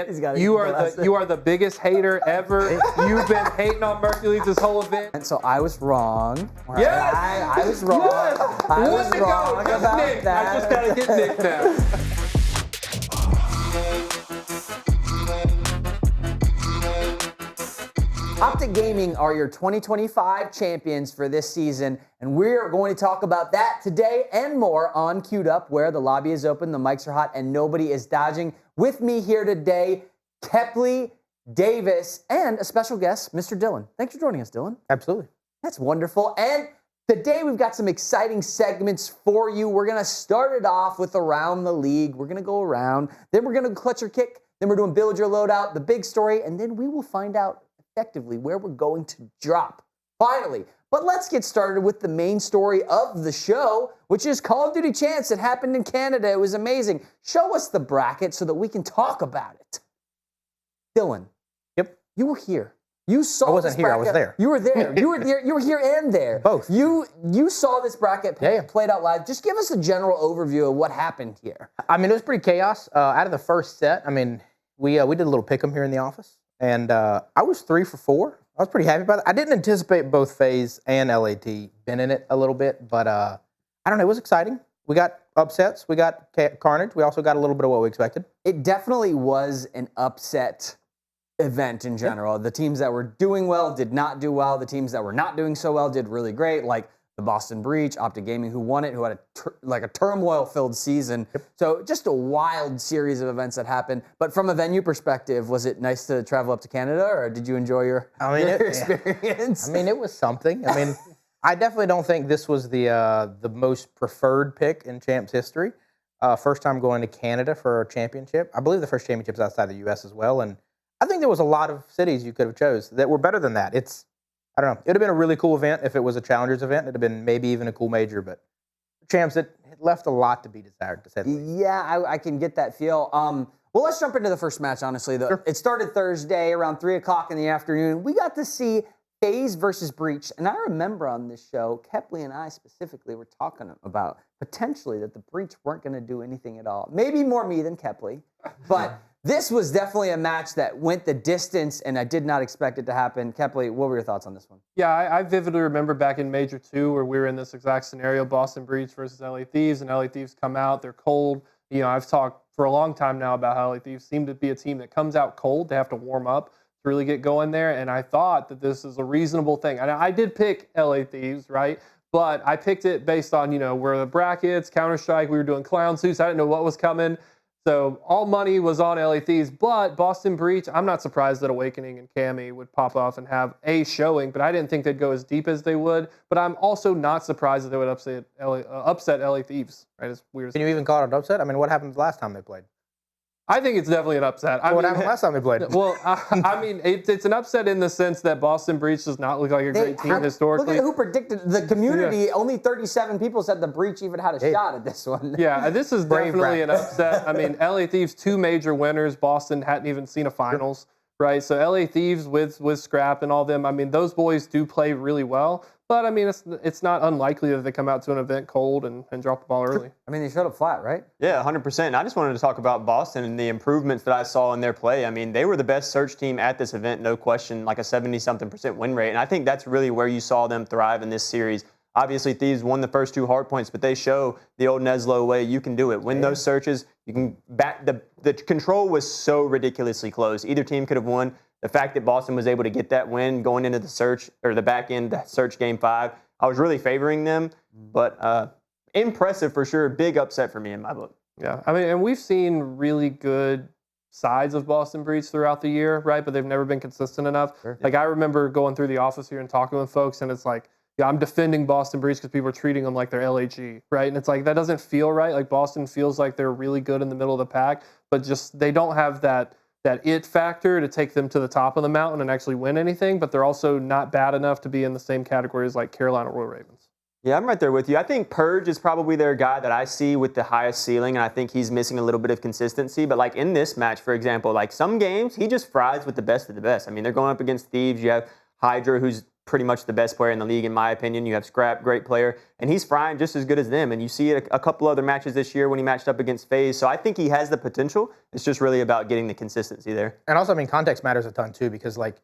You are the biggest hater ever. You've been hating on Mercules this whole event. And so I was wrong. Yes! I was wrong. Yes! I was Way to wrong go. Just about Nick. that. I just gotta get Nick now. Optic Gaming are your 2025 champions for this season, and we're going to talk about that today and more on Queued Up, where the lobby is open, the mics are hot, and nobody is dodging. With me here today, Kepley, Davis, and a special guest, Mr. Dylan. Thanks for joining us, Dylan. Absolutely. That's wonderful. And today we've got some exciting segments for you. We're going to start it off with Around the League. We're going to go around. Then we're going to clutch or kick. Then we're doing Build Your Loadout, the big story. And then we will find out effectively where we're going to drop. Finally. But let's get started with the main story of the show, which is Call of Duty Champs. It happened in Canada. It was amazing. Show us the bracket so that we can talk about it. Dylan. Yep. You were here. You saw. I wasn't here. I was there. You were there. You were there. You were here and there. Both. You saw this bracket played out live. Just give us a general overview of what happened here. I mean, it was pretty chaos. Out of the first set, I mean, we did a little pick'em here in the office, and I was 3 for 4. I was pretty happy about it. I didn't anticipate both Faze and LAT been in it a little bit, but I don't know. It was exciting. We got upsets. We got carnage. We also got a little bit of what we expected. It definitely was an upset event in general. The teams that were doing well did not do well. The teams that were not doing so well did really great, like the Boston Breach, Optic Gaming, who won it, who had a turmoil-filled season. Yep. So just a wild series of events that happened. But from a venue perspective, was it nice to travel up to Canada, or did you enjoy your experience? I mean, it was something. I mean, I definitely don't think this was the most preferred pick in Champs history. First time going to Canada for a championship. I believe the first championship's outside the U.S. as well, and I think there was a lot of cities you could have chose that were better than that. I don't know. It would have been a really cool event if it was a Challengers event. It would have been maybe even a cool major, but Champs, it left a lot to be desired, to say the least. Yeah, I can get that feel. Well, let's jump into the first match, honestly. Sure. It started Thursday around 3 o'clock in the afternoon. We got to see Faze versus Breach, and I remember on this show, Kepley and I specifically were talking about potentially that the Breach weren't going to do anything at all. Maybe more me than Kepley, but this was definitely a match that went the distance, and I did not expect it to happen. Kepley, what were your thoughts on this one? Yeah, I vividly remember back in Major 2 where we were in this exact scenario, Boston Breach versus LA Thieves, and LA Thieves come out, they're cold. You know, I've talked for a long time now about how LA Thieves seem to be a team that comes out cold. They have to warm up to really get going there, and I thought that this is a reasonable thing. And I did pick LA Thieves, right? But I picked it based on, where the brackets, Counter-Strike, we were doing clown suits. I didn't know what was coming. So all money was on LA Thieves, but Boston Breach, I'm not surprised that Awakening and Cammy would pop off and have a showing, but I didn't think they'd go as deep as they would. But I'm also not surprised that they would upset LA Thieves, right? As weird as Can you even call it an upset? I mean, what happened last time they played? I think it's definitely an upset. What happened last time they played? Well, I mean, it's an upset in the sense that Boston Breach does not look like a great team historically. Look at who predicted the community. Yeah. Only 37 people said the Breach even had a shot at this one. Yeah, this is definitely an upset. I mean, LA Thieves, 2 major winners. Boston hadn't even seen a finals, right? So LA Thieves with Scrap and all them, I mean, those boys do play really well. But, I mean, it's not unlikely that they come out to an event cold and drop the ball early. I mean, they showed up flat, right? Yeah, 100%. I just wanted to talk about Boston and the improvements that I saw in their play. I mean, they were the best search team at this event, no question, like a 70-something% win rate. And I think that's really where you saw them thrive in this series. Obviously, Thieves won the first 2 hard points, but they show the old Neslo way. You can do it. Win those searches. You can back the control was so ridiculously close. Either team could have won. The fact that Boston was able to get that win going into the search or the back end, the search game 5, I was really favoring them. But impressive for sure. Big upset for me in my book. Yeah, I mean, and we've seen really good sides of Boston Breach throughout the year, right? But they've never been consistent enough. Sure. Like I remember going through the office here and talking with folks, and it's like, yeah, I'm defending Boston Breach because people are treating them like they're LAG, right? And it's like, that doesn't feel right. Like Boston feels like they're really good in the middle of the pack, but just they don't have that it factor to take them to the top of the mountain and actually win anything, but they're also not bad enough to be in the same category as like Carolina Royal Ravens. Yeah, I'm right there with you. I think Purge is probably their guy that I see with the highest ceiling, and I think he's missing a little bit of consistency. But like in this match, for example, like some games, he just fries with the best of the best. I mean, they're going up against Thieves. You have Hydra, who's pretty much the best player in the league, in my opinion. You have Scrap, great player, and he's frying just as good as them. And you see it a couple other matches this year when he matched up against Faze. So I think he has the potential. It's just really about getting the consistency there. And also, I mean, context matters a ton too, because like,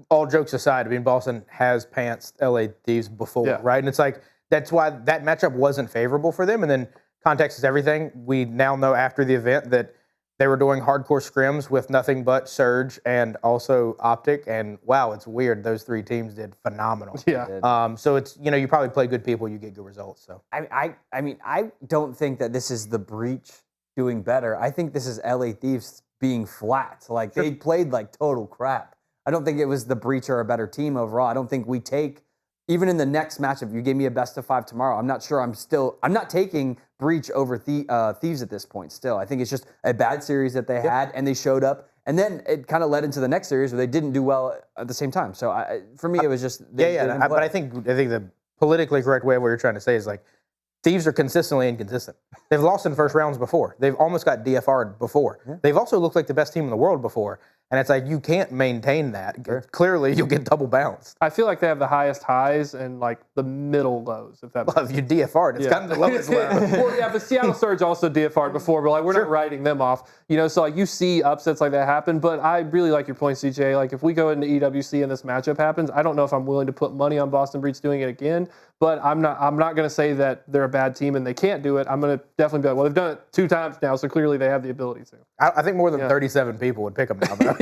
all jokes aside, I mean, Boston has pantsed LA Thieves before, right? And it's like, that's why that matchup wasn't favorable for them. And then context is everything. We now know after the event that they were doing hardcore scrims with nothing but Surge and also Optic. And wow, it's weird. Those three teams did phenomenal. Yeah. So it's, you know, you probably play good people, you get good results. So I mean, I don't think that this is the Breach doing better. I think this is LA Thieves being flat. Like, they played like total crap. I don't think it was the Breach or a better team overall. I don't think we take, even in the next matchup, you gave me a best of 5 tomorrow. I'm not sure I'm not taking Breach over Thieves at this point still. I think it's just a bad series that they had, and they showed up. And then it kind of led into the next series where they didn't do well at the same time. So for me, it was just, but I think the politically correct way of what you're trying to say is like, Thieves are consistently inconsistent. They've lost in first rounds before. They've almost got DFR'd before. Yeah. They've also looked like the best team in the world before. And it's like, you can't maintain that. Sure. Clearly, you'll get double bounced. I feel like they have the highest highs and like the middle lows. If that. Well, if you DFR'd, it's kind of the lowest level. Well, yeah, but Seattle Surge also DFR'd before, but like we're not writing them off. You know, so like you see upsets like that happen. But I really like your point, CJ. Like if we go into EWC and this matchup happens, I don't know if I'm willing to put money on Boston Breach doing it again. But I'm not going to say that they're a bad team and they can't do it. I'm going to definitely be like, well, they've done it 2 times now, so clearly they have the ability to. I think more than 37 people would pick them now, though.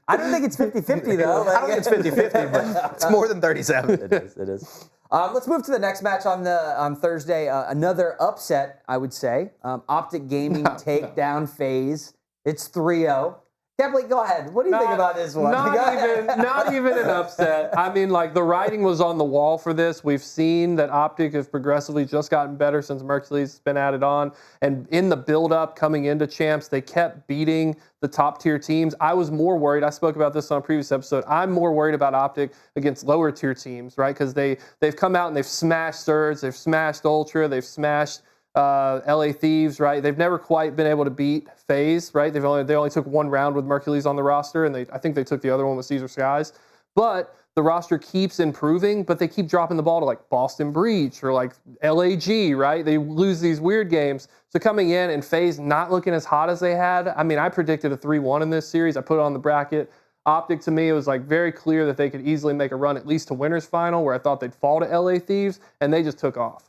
I don't think it's 50-50, though. I don't think it's 50-50, but it's more than 37. It is. Let's move to the next match on Thursday. Another upset, I would say. Optic Gaming take down Faze. It's 3-0. Kepley, go ahead. What do you think about this one? Not even an upset. I mean, like, the writing was on the wall for this. We've seen that Optic has progressively just gotten better since Mercules has been added on. And in the build-up coming into Champs, they kept beating the top-tier teams. I was more worried. I spoke about this on a previous episode. I'm more worried about Optic against lower-tier teams, right? Because they've come out and they've smashed Surge, they've smashed Ultra, they've smashed LA Thieves, right? They've never quite been able to beat Faze, right? They only took 1 round with Mercules on the roster, and I think they took the other one with Caesar Skies. But the roster keeps improving, but they keep dropping the ball to like Boston Breach or like LAG, right? They lose these weird games. So coming in and Faze not looking as hot as they had, I mean, I predicted a 3-1 in this series. I put it on the bracket. Optic, to me, it was like very clear that they could easily make a run at least to winner's final, where I thought they'd fall to LA Thieves, and they just took off.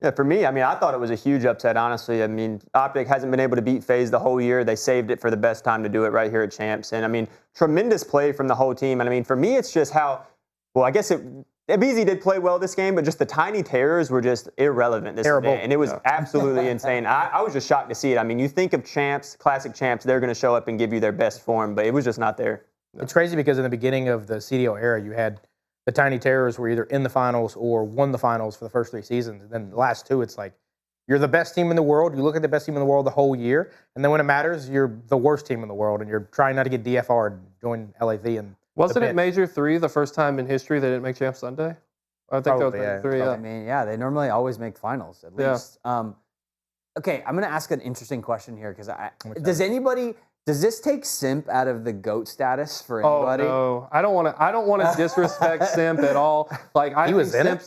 Yeah, for me, I mean, I thought it was a huge upset, honestly. I mean, Optic hasn't been able to beat Faze the whole year. They saved it for the best time to do it right here at Champs. And, I mean, tremendous play from the whole team. And, I mean, for me, it's just how, well, I guess Abizi did play well this game, but just the tiny terrors were just irrelevant this event. And it was absolutely insane. I was just shocked to see it. I mean, you think of Champs, classic Champs, they're going to show up and give you their best form, but it was just not there. It's crazy because in the beginning of the CDL era, you had the Tiny Terrors were either in the finals or won the finals for the first 3 seasons. And then the last 2, it's like, you're the best team in the world. You look at the best team in the world the whole year. And then when it matters, you're the worst team in the world. And you're trying not to get DFR'd, join LAV. And wasn't it Major 3 the first time in history they didn't make Champ Sunday? I think probably, that was 3, I mean, yeah, they normally always make finals, at least. Okay, I'm going to ask an interesting question here, because does this take Simp out of the GOAT status for anybody? Oh no, I don't want to disrespect Simp at all. Like he was in it.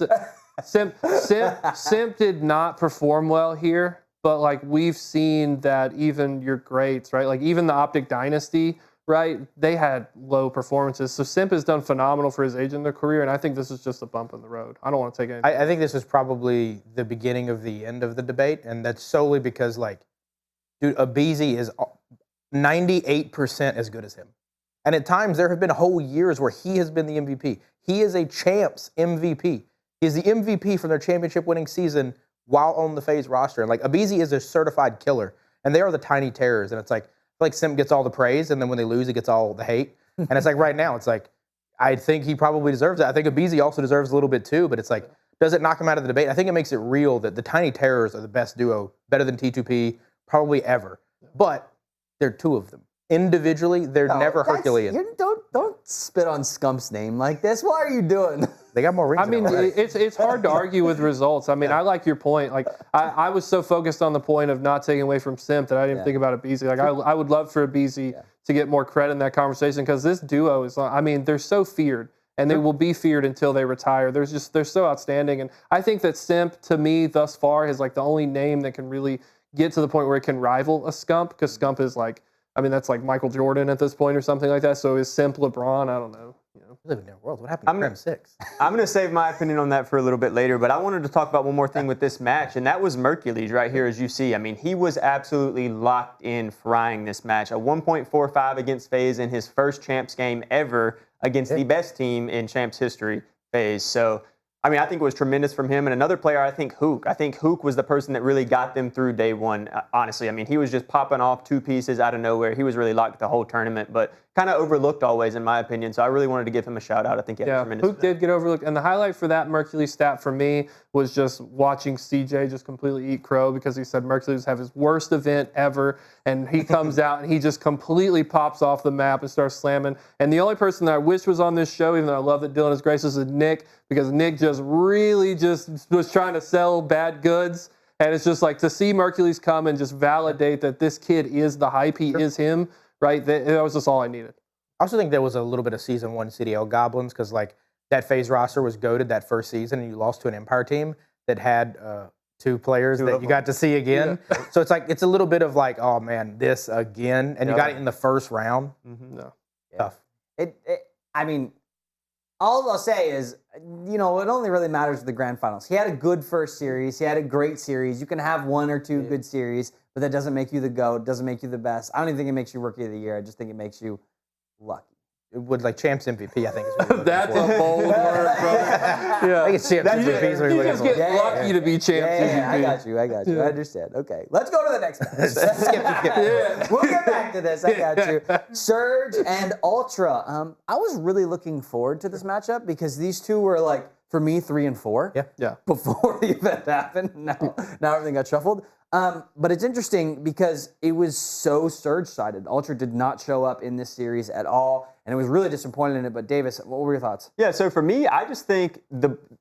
Simp did not perform well here, but like we've seen that even your greats, right? Like even the Optic Dynasty, right? They had low performances. So Simp has done phenomenal for his age in their career, and I think this is just a bump in the road. I don't want to take anything. I think this is probably the beginning of the end of the debate, and that's solely because, like, dude, Abizi is 98% as good as him. And at times, there have been whole years where he has been the MVP. He is a Champs MVP. He is the MVP from their championship-winning season while on the Faze roster. And, like, Abizi is a certified killer, and they are the Tiny Terrors. And it's like Simp gets all the praise, and then when they lose, he gets all the hate. And it's like right now, it's like, I think he probably deserves it. I think Abizi also deserves a little bit too, but it's like, does it knock him out of the debate? I think it makes it real that the Tiny Terrors are the best duo, better than T2P, probably ever. But there are 2 of them. Individually, they're never Herculean. Don't spit on Scump's name like this. What are you doing? They got more rings. I mean, it's hard to argue with results. I mean, I like your point. Like, I was so focused on the point of not taking away from Simp that I didn't think about Abeezy. Like, I would love for Abeezy to get more credit in that conversation because this duo is, I mean, they're so feared. And they will be feared until they retire. They're so outstanding. And I think that Simp, to me, thus far, is like the only name that can really get to the point where it can rival a Scump, because Scump is like, I mean, that's like Michael Jordan at this point or something like that. So is Simp LeBron? I don't know. We live in a world. What happened to Prem 6? I'm going to save my opinion on that for a little bit later, but I wanted to talk about one more thing with this match, and that was Mercules right here, as you see. I mean, he was absolutely locked in frying this match. A 1.45 against Faze in his first Champs game ever against the best team in Champs history, Faze. So, I mean, I think it was tremendous from him. And another player, I think Hook. I think Hook was the person that really got them through day one, honestly. I mean, he was just popping off two pieces out of nowhere. He was really locked the whole tournament, but kind of overlooked always, in my opinion. So I really wanted to give him a shout out. I think he had a tremendous Hook did get overlooked. And the highlight for that Mercules stat for me was just watching CJ just completely eat crow, because he said Mercules have his worst event ever. And he comes out and he just completely pops off the map and starts slamming. And the only person that I wish was on this show, even though I love that Dylan is gracious, is Nick, because Nick just really just was trying to sell bad goods. And it's just like to see Mercules come and just validate that this kid is the hype, he is him, right? That was just all I needed. I also think there was a little bit of Season 1 CDL goblins, because like that Faze roster was goated that first season, and you lost to an Empire team that had two players that you got to see again. Yeah. So it's like, it's a little bit of like, oh man, this again. And you got it in the first round. No. Tough. I mean, all I'll say is, you know, it only really matters with the grand finals. He had a good first series. He had a great series. You can have one or two good series, but that doesn't make you the GOAT. It doesn't make you the best. I don't even think it makes you Rookie of the Year. I just think it makes you lucky. It would, like, Champs MVP, I think, is what you're That's for. a bold word, bro. Yeah. I think it's Champs MVP. You just get lucky to be Champs MVP. I got you. I understand. Okay, let's go to the next match. Skip. We'll get back to this. I got you. Surge and Ultra. I was really looking forward to this matchup because these two were, like, for me, 3 and 4. Yeah. Before the event happened. Now everything got shuffled. But it's interesting because it was so Surge-sided. Ultra did not show up in this series at all, and it was really disappointed in it. But Davis, what were your thoughts? Yeah, so for me, I just think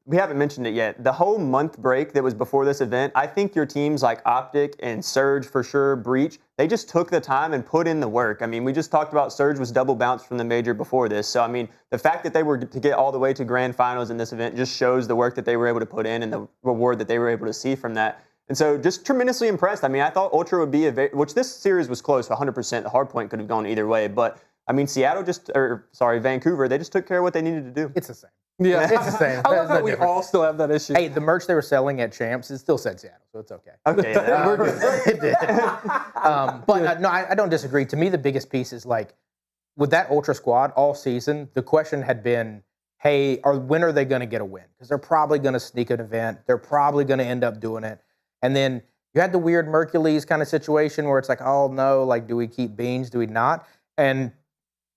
we haven't mentioned it yet. The whole month break that was before this event, I think your teams like Optic and Surge for sure, Breach, they just took the time and put in the work. I mean, we just talked about Surge was double bounced from the major before this. So, I mean, the fact that they were to get all the way to grand finals in this event just shows the work that they were able to put in and the reward that they were able to see from that. And so just tremendously impressed. I mean, I thought Ultra would be which this series was close, 100%. The hard point could have gone either way. But, I mean, Vancouver, they just took care of what they needed to do. It's the same. Yeah, it's the same. I love that we all still have that issue. Hey, the merch they were selling at Champs, it still said Seattle, so it's okay. Okay, yeah, we're good. It did. But no, I don't disagree. To me, the biggest piece is like, with that Ultra squad all season, the question had been, hey, when are they going to get a win? Because they're probably going to sneak an event. They're probably going to end up doing it. And then you had the weird Mercules kind of situation where it's like, oh no, like, do we keep Beans? Do we not? And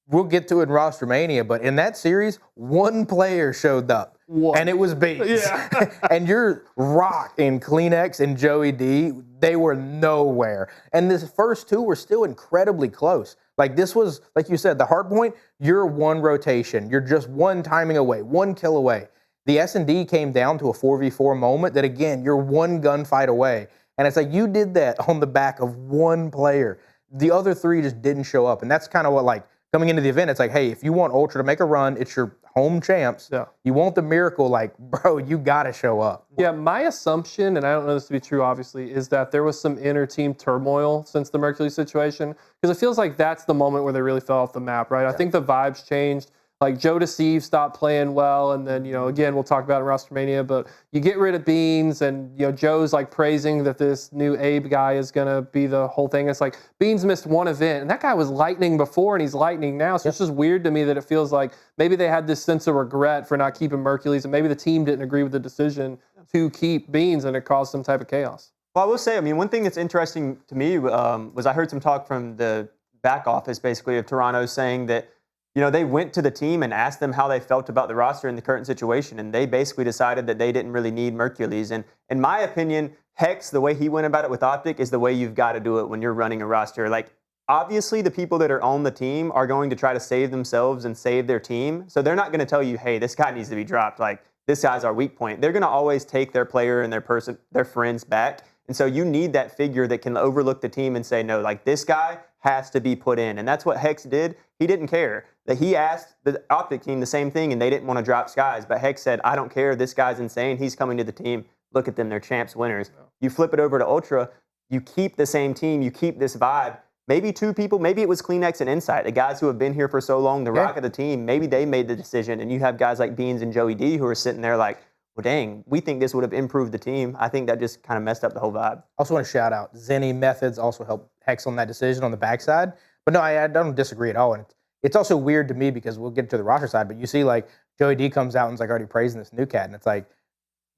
we'll get to it in Rostermania, but in that series, one player showed up, and it was Beans. Yeah. And your Rock and Kleenex and Joey D, they were nowhere. And the first two were still incredibly close. Like, this was, like you said, the hard point, you're one rotation. You're just one timing away, 1 kill away. The S&D came down to a 4v4 moment that, again, you're one gunfight away. And it's like, you did that on the back of one player. The other 3 just didn't show up. And that's kind of what, like, coming into the event, it's like, hey, if you want Ultra to make a run, it's your home champs. Yeah. You want the miracle, like, bro, you got to show up. Yeah, my assumption, and I don't know this to be true, obviously, is that there was some inter-team turmoil since the Mercules situation, because it feels like that's the moment where they really fell off the map, right? I think the vibes changed. Like, Joe Deceive stopped playing well, and then, you know, again, we'll talk about it in Rostermania, but you get rid of Beans, and, you know, Joe's, like, praising that this new Abe guy is going to be the whole thing. It's like, Beans missed one event, and that guy was lightning before, and he's lightning now, so it's just weird to me that it feels like maybe they had this sense of regret for not keeping Mercules, and maybe the team didn't agree with the decision to keep Beans, and it caused some type of chaos. Well, I will say, I mean, one thing that's interesting to me was I heard some talk from the back office, basically, of Toronto saying that, you know, they went to the team and asked them how they felt about the roster in the current situation, and they basically decided that they didn't really need Mercules. And in my opinion, Hex, the way he went about it with Optic, is the way you've got to do it when you're running a roster. Like, obviously the people that are on the team are going to try to save themselves and save their team. So they're not going to tell you, hey, this guy needs to be dropped. Like, this guy's our weak point. They're going to always take their player and their friends back. And so you need that figure that can overlook the team and say, no, like, this guy has to be put in. And that's what Hex did. He didn't care. That he asked the Optic team the same thing, and they didn't want to drop Skies. But Hex said, I don't care. This guy's insane. He's coming to the team. Look at them. They're champs winners. You flip it over to Ultra. You keep the same team. You keep this vibe. Maybe two people, maybe it was Kleenex and Insight, the guys who have been here for so long, the rock of the team, maybe they made the decision, and you have guys like Beans and Joey D who are sitting there like, well, dang, we think this would have improved the team. I think that just kind of messed up the whole vibe. Also want to shout out Zenny Methods also helped Hex on that decision on the backside. But no, I don't disagree at all. And it's also weird to me because we'll get to the roster side, but you see like Joey D comes out and is like already praising this new cat, and it's like,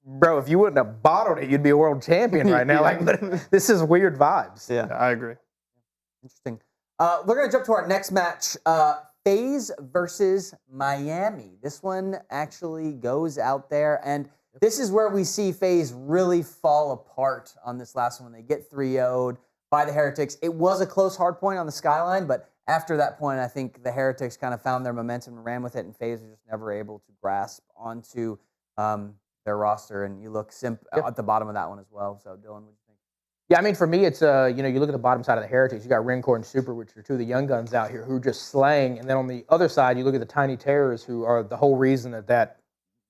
bro, if you wouldn't have bottled it, you'd be a world champion right now. Like, this is weird vibes. Yeah, I agree. Interesting. We're going to jump to our next match, Faze versus Miami. This one actually goes out there, and this is where we see Faze really fall apart on this last one. They get 3-0'd by the Heretics. It was a close hard point on the skyline, but after that point, I think the Heretics kind of found their momentum and ran with it, and Faze was just never able to grasp onto their roster. And you look at the bottom of that one as well. So, Dylan, what do you think? Yeah, I mean, for me, it's, you look at the bottom side of the Heritage, you got Rincore and Super, which are two of the young guns out here who are just slaying. And then on the other side, you look at the Tiny Terrors, who are the whole reason that,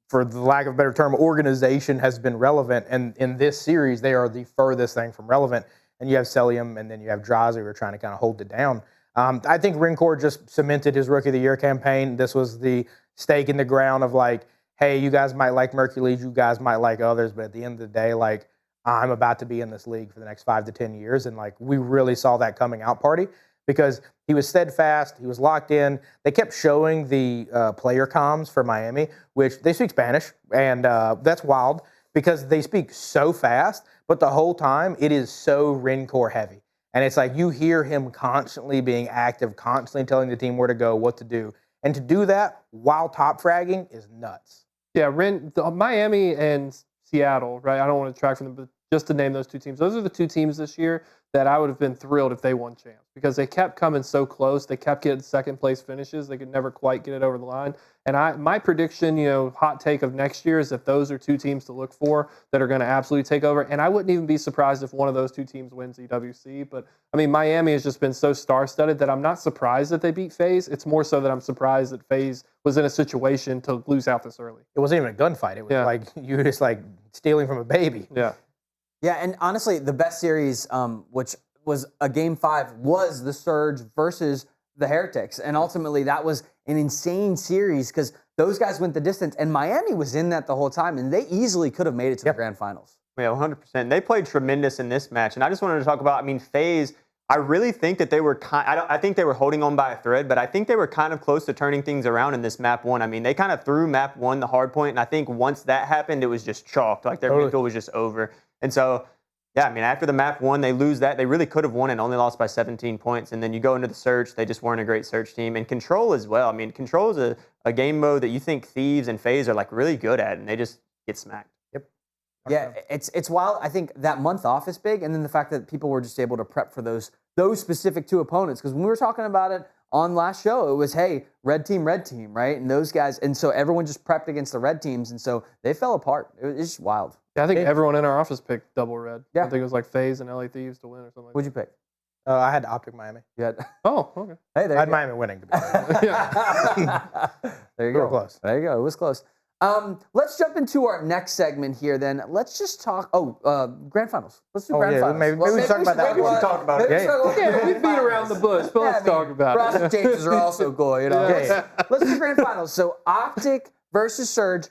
for the lack of a better term, organization has been relevant. And in this series, they are the furthest thing from relevant. And you have Celium, and then you have Drazi, who are trying to kind of hold it down. I think Rincore just cemented his Rookie of the Year campaign. This was the stake in the ground of like, hey, you guys might like Mercules, you guys might like others, but at the end of the day, like, I'm about to be in this league for the next 5 to 10 years. And like, we really saw that coming out party because he was steadfast. He was locked in. They kept showing the player comms for Miami, which they speak Spanish. And that's wild because they speak so fast, but the whole time it is so Rincore heavy. And it's like, you hear him constantly being active, constantly telling the team where to go, what to do. And to do that while top fragging is nuts. Yeah, Miami and Seattle, right? I don't want to detract from them, but just to name those two teams, those are the two teams this year that I would have been thrilled if they won champs because they kept coming so close. They kept getting second place finishes. They could never quite get it over the line. And my prediction, hot take of next year is that those are two teams to look for that are going to absolutely take over. And I wouldn't even be surprised if one of those two teams wins EWC. But I mean, Miami has just been so star-studded that I'm not surprised that they beat Faze. It's more so that I'm surprised that Faze was in a situation to lose out this early. It wasn't even a gunfight. It was like you were just like stealing from a baby. Yeah. Yeah, and honestly, the best series, which was a Game 5, was the Surge versus the Heretics. And ultimately, that was an insane series because those guys went the distance. And Miami was in that the whole time, and they easily could have made it to the grand finals. Yeah, 100%. They played tremendous in this match. And I just wanted to talk about, Faze, I really think that they were I think they were holding on by a thread, but I think they were kind of close to turning things around in this map 1. They kind of threw map 1 the hard point, and I think once that happened, it was just chalked. Like, their mental was just over. And so, yeah, after the map 1, they lose that. They really could have won and only lost by 17 points. And then you go into the Search. They just weren't a great Search team. And Control as well. Control is a game mode that you think Thieves and Faze are, like, really good at, and they just get smacked. Yep. Yeah, it's wild. I think that month off is big, and then the fact that people were just able to prep for those specific two opponents. Because when we were talking about it on last show, it was, hey, red team, right? And those guys, and so everyone just prepped against the red teams, and so they fell apart. It was just wild. Yeah, I think everyone in our office picked double red. Yeah. I think it was like Faze and LA Thieves to win or something like What'd you pick? I had Optic Miami. You had, Oh, okay. hey, there I had you go. Miami winning. To be honest. There you go. Real close. There you go. It was close. Let's jump into our next segment here then. Let's just talk, grand finals. Let's do grand finals. Maybe we talk about that. We can talk about it. Yeah, we beat around the bush, but let's talk about it. Roster changes are also cool, Yeah. Let's do grand finals. So Optic versus Surge.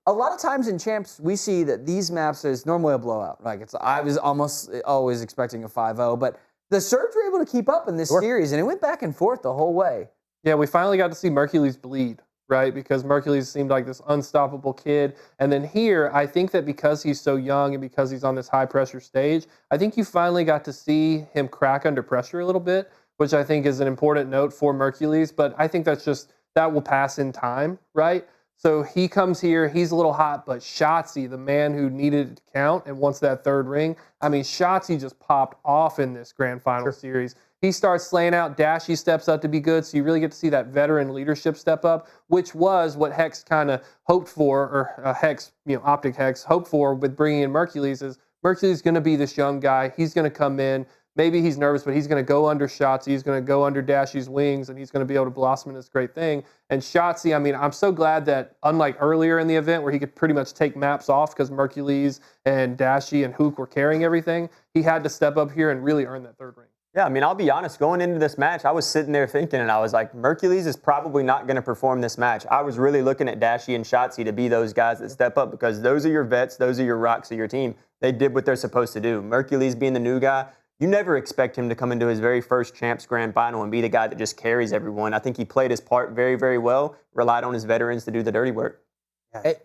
A lot of times in champs, we see that these maps is normally a blowout. I was almost always expecting a 5-0, but the Surge were able to keep up in this series, and it went back and forth the whole way. Yeah, we finally got to see Mercules bleed, right? Because Mercules seemed like this unstoppable kid. And then here, I think that because he's so young and because he's on this high-pressure stage, I think you finally got to see him crack under pressure a little bit, which I think is an important note for Mercules. But I think that will pass in time, right? So he comes here, he's a little hot, but Shotzi, the man who needed it to count and wants that third ring, Shotzi just popped off in this grand final series. he starts slaying out. Dashy steps up to be good. So you really get to see that veteran leadership step up, which was what Hex kind of hoped for, or Hex, Optic Hex hoped for with bringing in Mercules. Is Mercules going to be this young guy? He's going to come in. Maybe he's nervous, but he's going to go under Shotzi. He's going to go under Dashy's wings, and he's going to be able to blossom in this great thing. And Shotzi, I mean, I'm so glad that unlike earlier in the event where he could pretty much take maps off because Mercules and Dashy and Hook were carrying everything, he had to step up here and really earn that third ring. Yeah, I mean, I'll be honest, going into this match, I was sitting there thinking, and I was like, Mercules is probably not going to perform this match. I was really looking at Dashy and Shotzi to be those guys that step up because those are your vets, those are your rocks of your team. They did what they're supposed to do. Mercules being the new guy, you never expect him to come into his very first Champs Grand Final and be the guy that just carries everyone. I think he played his part very, very well, relied on his veterans to do the dirty work.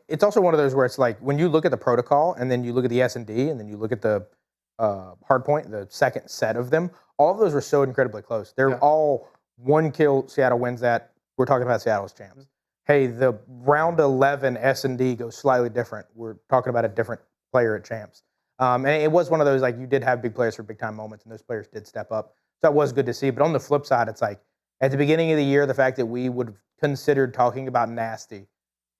It's also one of those where it's like when you look at the protocol and then you look at the S&D and then you look at the hardpoint, the second set of them, all of those were so incredibly close. They're all one kill, Seattle wins that. We're talking about Seattle's champs. Hey, the round 11 S&D goes slightly different. We're talking about a different player at champs. And it was one of those, like, you did have big players for big-time moments, and those players did step up. So that was good to see. But on the flip side, it's like, at the beginning of the year, the fact that we would have considered talking about Nasty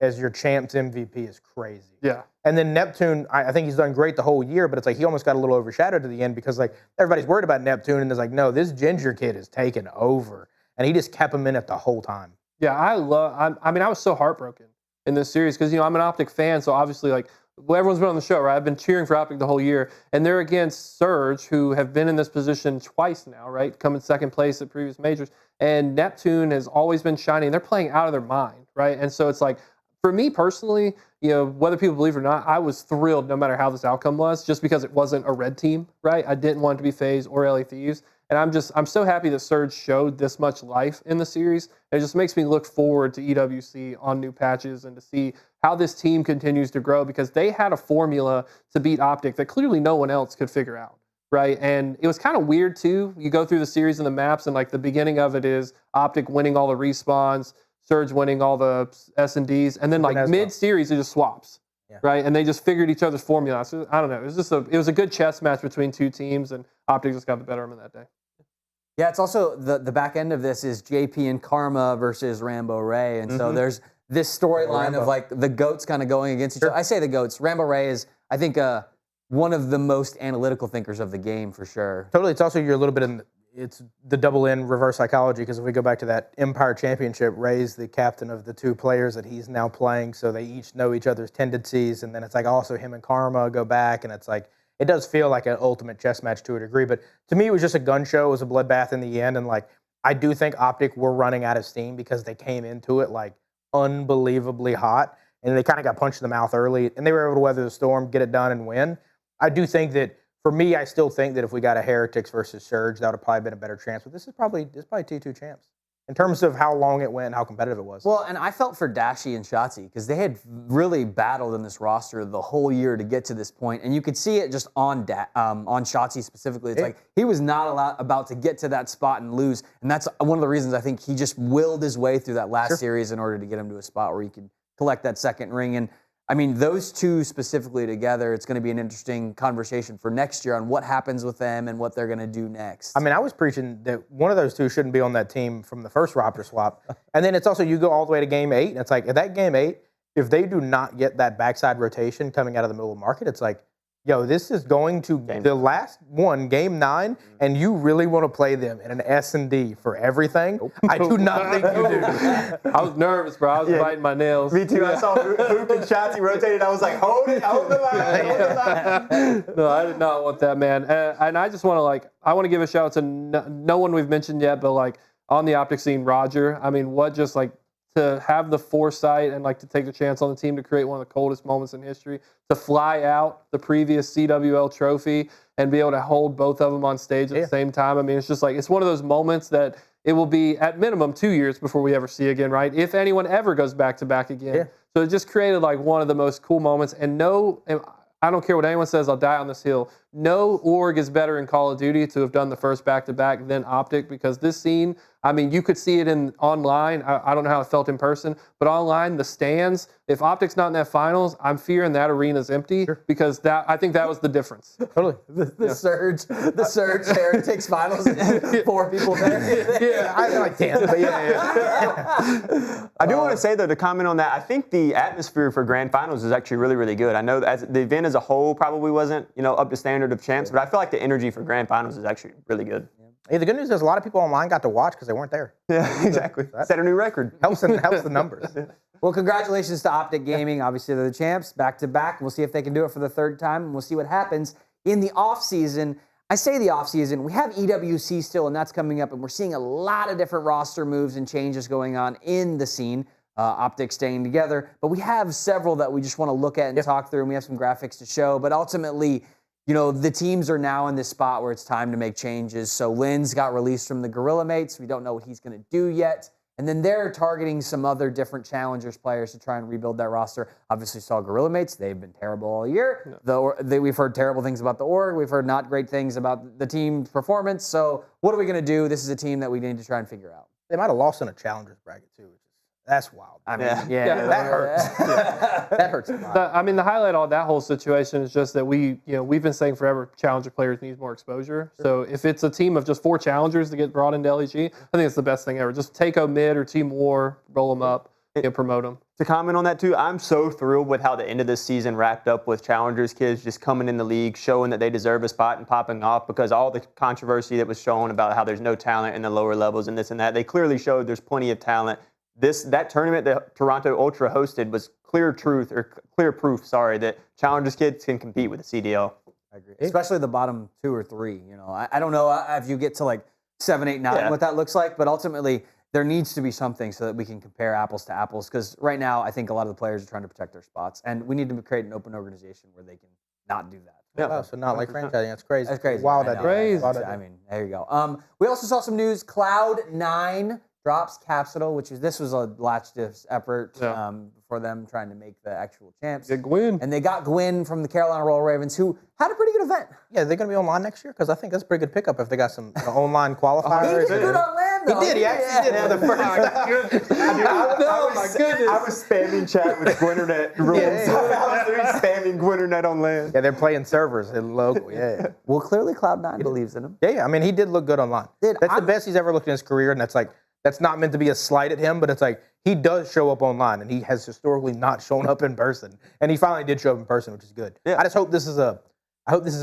as your champs MVP is crazy. Yeah. And then Neptune, I think he's done great the whole year, but it's like he almost got a little overshadowed to the end because, like, everybody's worried about Neptune, and it's like, no, this Ginger kid is taking over. And he just kept him in it the whole time. Yeah, I was so heartbroken in this series because, I'm an Optic fan, so obviously, like, everyone's been on the show, right? I've been cheering for Optic the whole year. And they're against Surge, who have been in this position twice now, right? Come in second place at previous majors. And Neptune has always been shining. They're playing out of their mind, right? And so it's like, for me personally, whether people believe it or not, I was thrilled no matter how this outcome was, just because it wasn't a red team, right? I didn't want it to be FaZe or LA Thieves. And I'm so happy that Surge showed this much life in the series. It just makes me look forward to EWC on new patches and to see how this team continues to grow because they had a formula to beat Optic that clearly no one else could figure out, right? And it was kind of weird too. You go through the series and the maps and like the beginning of it is Optic winning all the respawns, Surge winning all the S&Ds, and then like mid-series it just swaps. Yeah. Right, and they just figured each other's formula. So I don't know. It was a good chess match between two teams, and Optic just got the better of them that day. Yeah, it's also the back end of this is JP and Karma versus Rambo Ray, and so there's this storyline of like the goats kind of going against each other. I say the goats. Rambo Ray is, I think, one of the most analytical thinkers of the game for sure. Totally. It's also you're a little bit in. It's the double in reverse psychology because if we go back to that Empire Championship, Ray's the captain of the two players that he's now playing, so they each know each other's tendencies, and then it's like also him and Karma go back, and it's like it does feel like an ultimate chess match to a degree. But to me, it was just a gun show. It was a bloodbath in the end, and like I do think Optic were running out of steam because they came into it like unbelievably hot, and they kind of got punched in the mouth early, and they were able to weather the storm, get it done, and win. I do think that. For me, I still think that if we got a Heretics versus Surge, that would have probably been a better chance. But this is probably T2 champs in terms of how long it went and how competitive it was. Well, and I felt for Dashy and Shotzi because they had really battled in this roster the whole year to get to this point, and you could see it just on Shotzi specifically. It's like he was not about to get to that spot and lose, and that's one of the reasons I think he just willed his way through that last series in order to get him to a spot where he could collect that second ring. And I mean, those two specifically together, it's going to be an interesting conversation for next year on what happens with them and what they're going to do next. I mean, I was preaching that one of those two shouldn't be on that team from the first roster swap. And then it's also, you go all the way to game 8, and it's like, at that game 8, if they do not get that backside rotation coming out of the middle of the market, it's like, yo, this is going to the last one, game 9, and you really want to play them in an S&D for everything? I do not think you do. I was nervous, bro. I was biting my nails. Me too. I saw Hoop and Shotzi rotated. I was like, hold the line, hold the line. No, I did not want that, man. And I just want to, I want to give a shout out to no one we've mentioned yet, but, like, on the Optic scene, Roger. I mean, what just, like, to have the foresight and, like, to take the chance on the team to create one of the coldest moments in history, to fly out the previous CWL trophy and be able to hold both of them on stage at the same time. I mean, it's just like, it's one of those moments that it will be at minimum 2 years before we ever see again, right? If anyone ever goes back-to-back again. Yeah. So it just created like one of the most cool moments. And I don't care what anyone says, I'll die on this hill. no org is better in Call of Duty to have done the first back-to-back than Optic, because this scene, I mean, you could see it in online. I don't know how it felt in person, but online, the stands, if Optic's not in that finals, I'm fearing that arena's empty because I think that was the difference. Totally. The surge Heretics finals, 4 people there. Yeah, I like 10, but yeah. I do want to say, though, to comment on that, I think the atmosphere for grand finals is actually really, really good. I know that the event as a whole probably wasn't, up to standard of champs, but I feel like the energy for grand finals is actually really good. Hey, the good news is a lot of people online got to watch because they weren't there. Yeah, exactly. Set a new record. Helps the numbers. Well, congratulations to Optic Gaming. Obviously, they're the champs, back-to-back. We'll see if they can do it for the 3rd time, and we'll see what happens in the off-season. I say the off-season. We have EWC still, and that's coming up, and we're seeing a lot of different roster moves and changes going on in the scene. Optic staying together, but we have several that we just want to look at and talk through, and we have some graphics to show. But ultimately, the teams are now in this spot where it's time to make changes. So Lynn's got released from the Gorilla Mates. We don't know what he's going to do yet. And then they're targeting some other different Challengers players to try and rebuild that roster. Obviously saw Gorilla Mates. They've been terrible all year. We've heard terrible things about the org. We've heard not great things about the team's performance. So what are we going to do? This is a team that we need to try and figure out. They might have lost in a Challengers bracket, too. That's wild. I mean, that hurts. That hurts a lot. The highlight on that whole situation is just that we've been saying forever, Challenger players need more exposure. So if it's a team of just 4 Challengers to get brought into LEG, I think it's the best thing ever. Just take a mid or Team War, roll them up, promote them. To comment on that too, I'm so thrilled with how the end of this season wrapped up with Challengers kids just coming in the league, showing that they deserve a spot and popping off, because all the controversy that was shown about how there's no talent in the lower levels and this and that, they clearly showed there's plenty of talent. That tournament that Toronto Ultra hosted was clear proof that Challengers kids can compete with the CDL. I agree. Especially the bottom 2 or 3. I don't know if you get to like 7, 8, 9 what that looks like, but ultimately there needs to be something so that we can compare apples to apples, because right now I think a lot of the players are trying to protect their spots, and we need to create an open organization where they can not do that. Yeah. Oh, so not like franchising. That's crazy. That's crazy. Wild idea. Crazy. I mean, there you go. We also saw some news. Cloud9 drops Capsule, this was a LAT Diff effort for them trying to make the actual champs. Get Gwyn. And they got Gwyn from the Carolina Royal Ravens, who had a pretty good event. Yeah, they're going to be online next year, because I think that's a pretty good pickup if they got some online qualifiers. He did good on land, though. He did. He actually did for the first. Oh my goodness! I was spamming chat with Gwinternet rules. I was spamming Gwinternet on land. Yeah, they're playing servers in local. Yeah. Well, clearly Cloud9 believes in him. Yeah. I mean, he did look good online. That's the best he's ever looked in his career, and that's not meant to be a slight at him, but it's like he does show up online, and he has historically not shown up in person, and he finally did show up in person, which is good. Yeah. I just hope this is a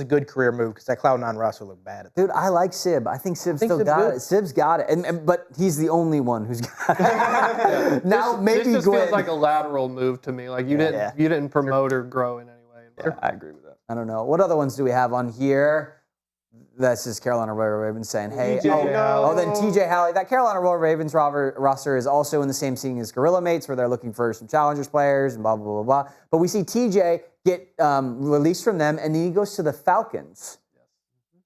good career move, because that Cloud9 roster looked bad. Dude, I like Sib. I think Sib's still got it. Sib's got it, but he's the only one who's got it. Now maybe this just Gwyn. feels like a lateral move to me. Like you didn't promote or grow in any way. Yeah, I agree with that. I don't know. What other ones do we have on here? This is Carolina Royal Ravens saying, hey, then TJ Halley. That Carolina Royal Ravens roster is also in the same scene as Gorilla Mates, where they're looking for some Challengers players and blah, blah, blah, blah. But we see TJ get released from them, and then he goes to the Falcons.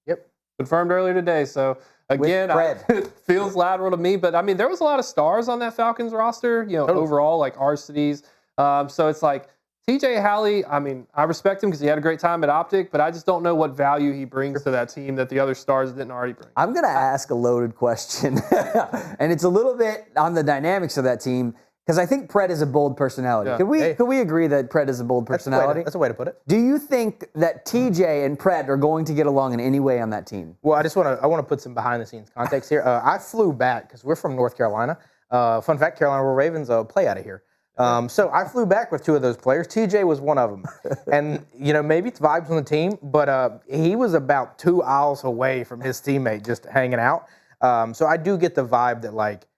Yep. Confirmed earlier today. So, again, it feels lateral to me. But, I mean, there was a lot of stars on that Falcons roster, overall, like Arcities. So it's like, TJ Halley, I mean, I respect him because he had a great time at Optic, but I just don't know what value he brings to that team that the other stars didn't already bring. I'm going to ask a loaded question, and it's a little bit on the dynamics of that team, because I think Pred is a bold personality. Yeah. Could we agree that Pred is a bold personality? That's a way to put it. Do you think that TJ and Pred are going to get along in any way on that team? Well, I want to put some behind-the-scenes context here. I flew back, because we're from North Carolina. Fun fact, Carolina Royal Ravens play out of here. So I flew back with 2 of those players. TJ was one of them. And, maybe it's vibes on the team, but he was about 2 aisles away from his teammate just hanging out. So I do get the vibe that, like,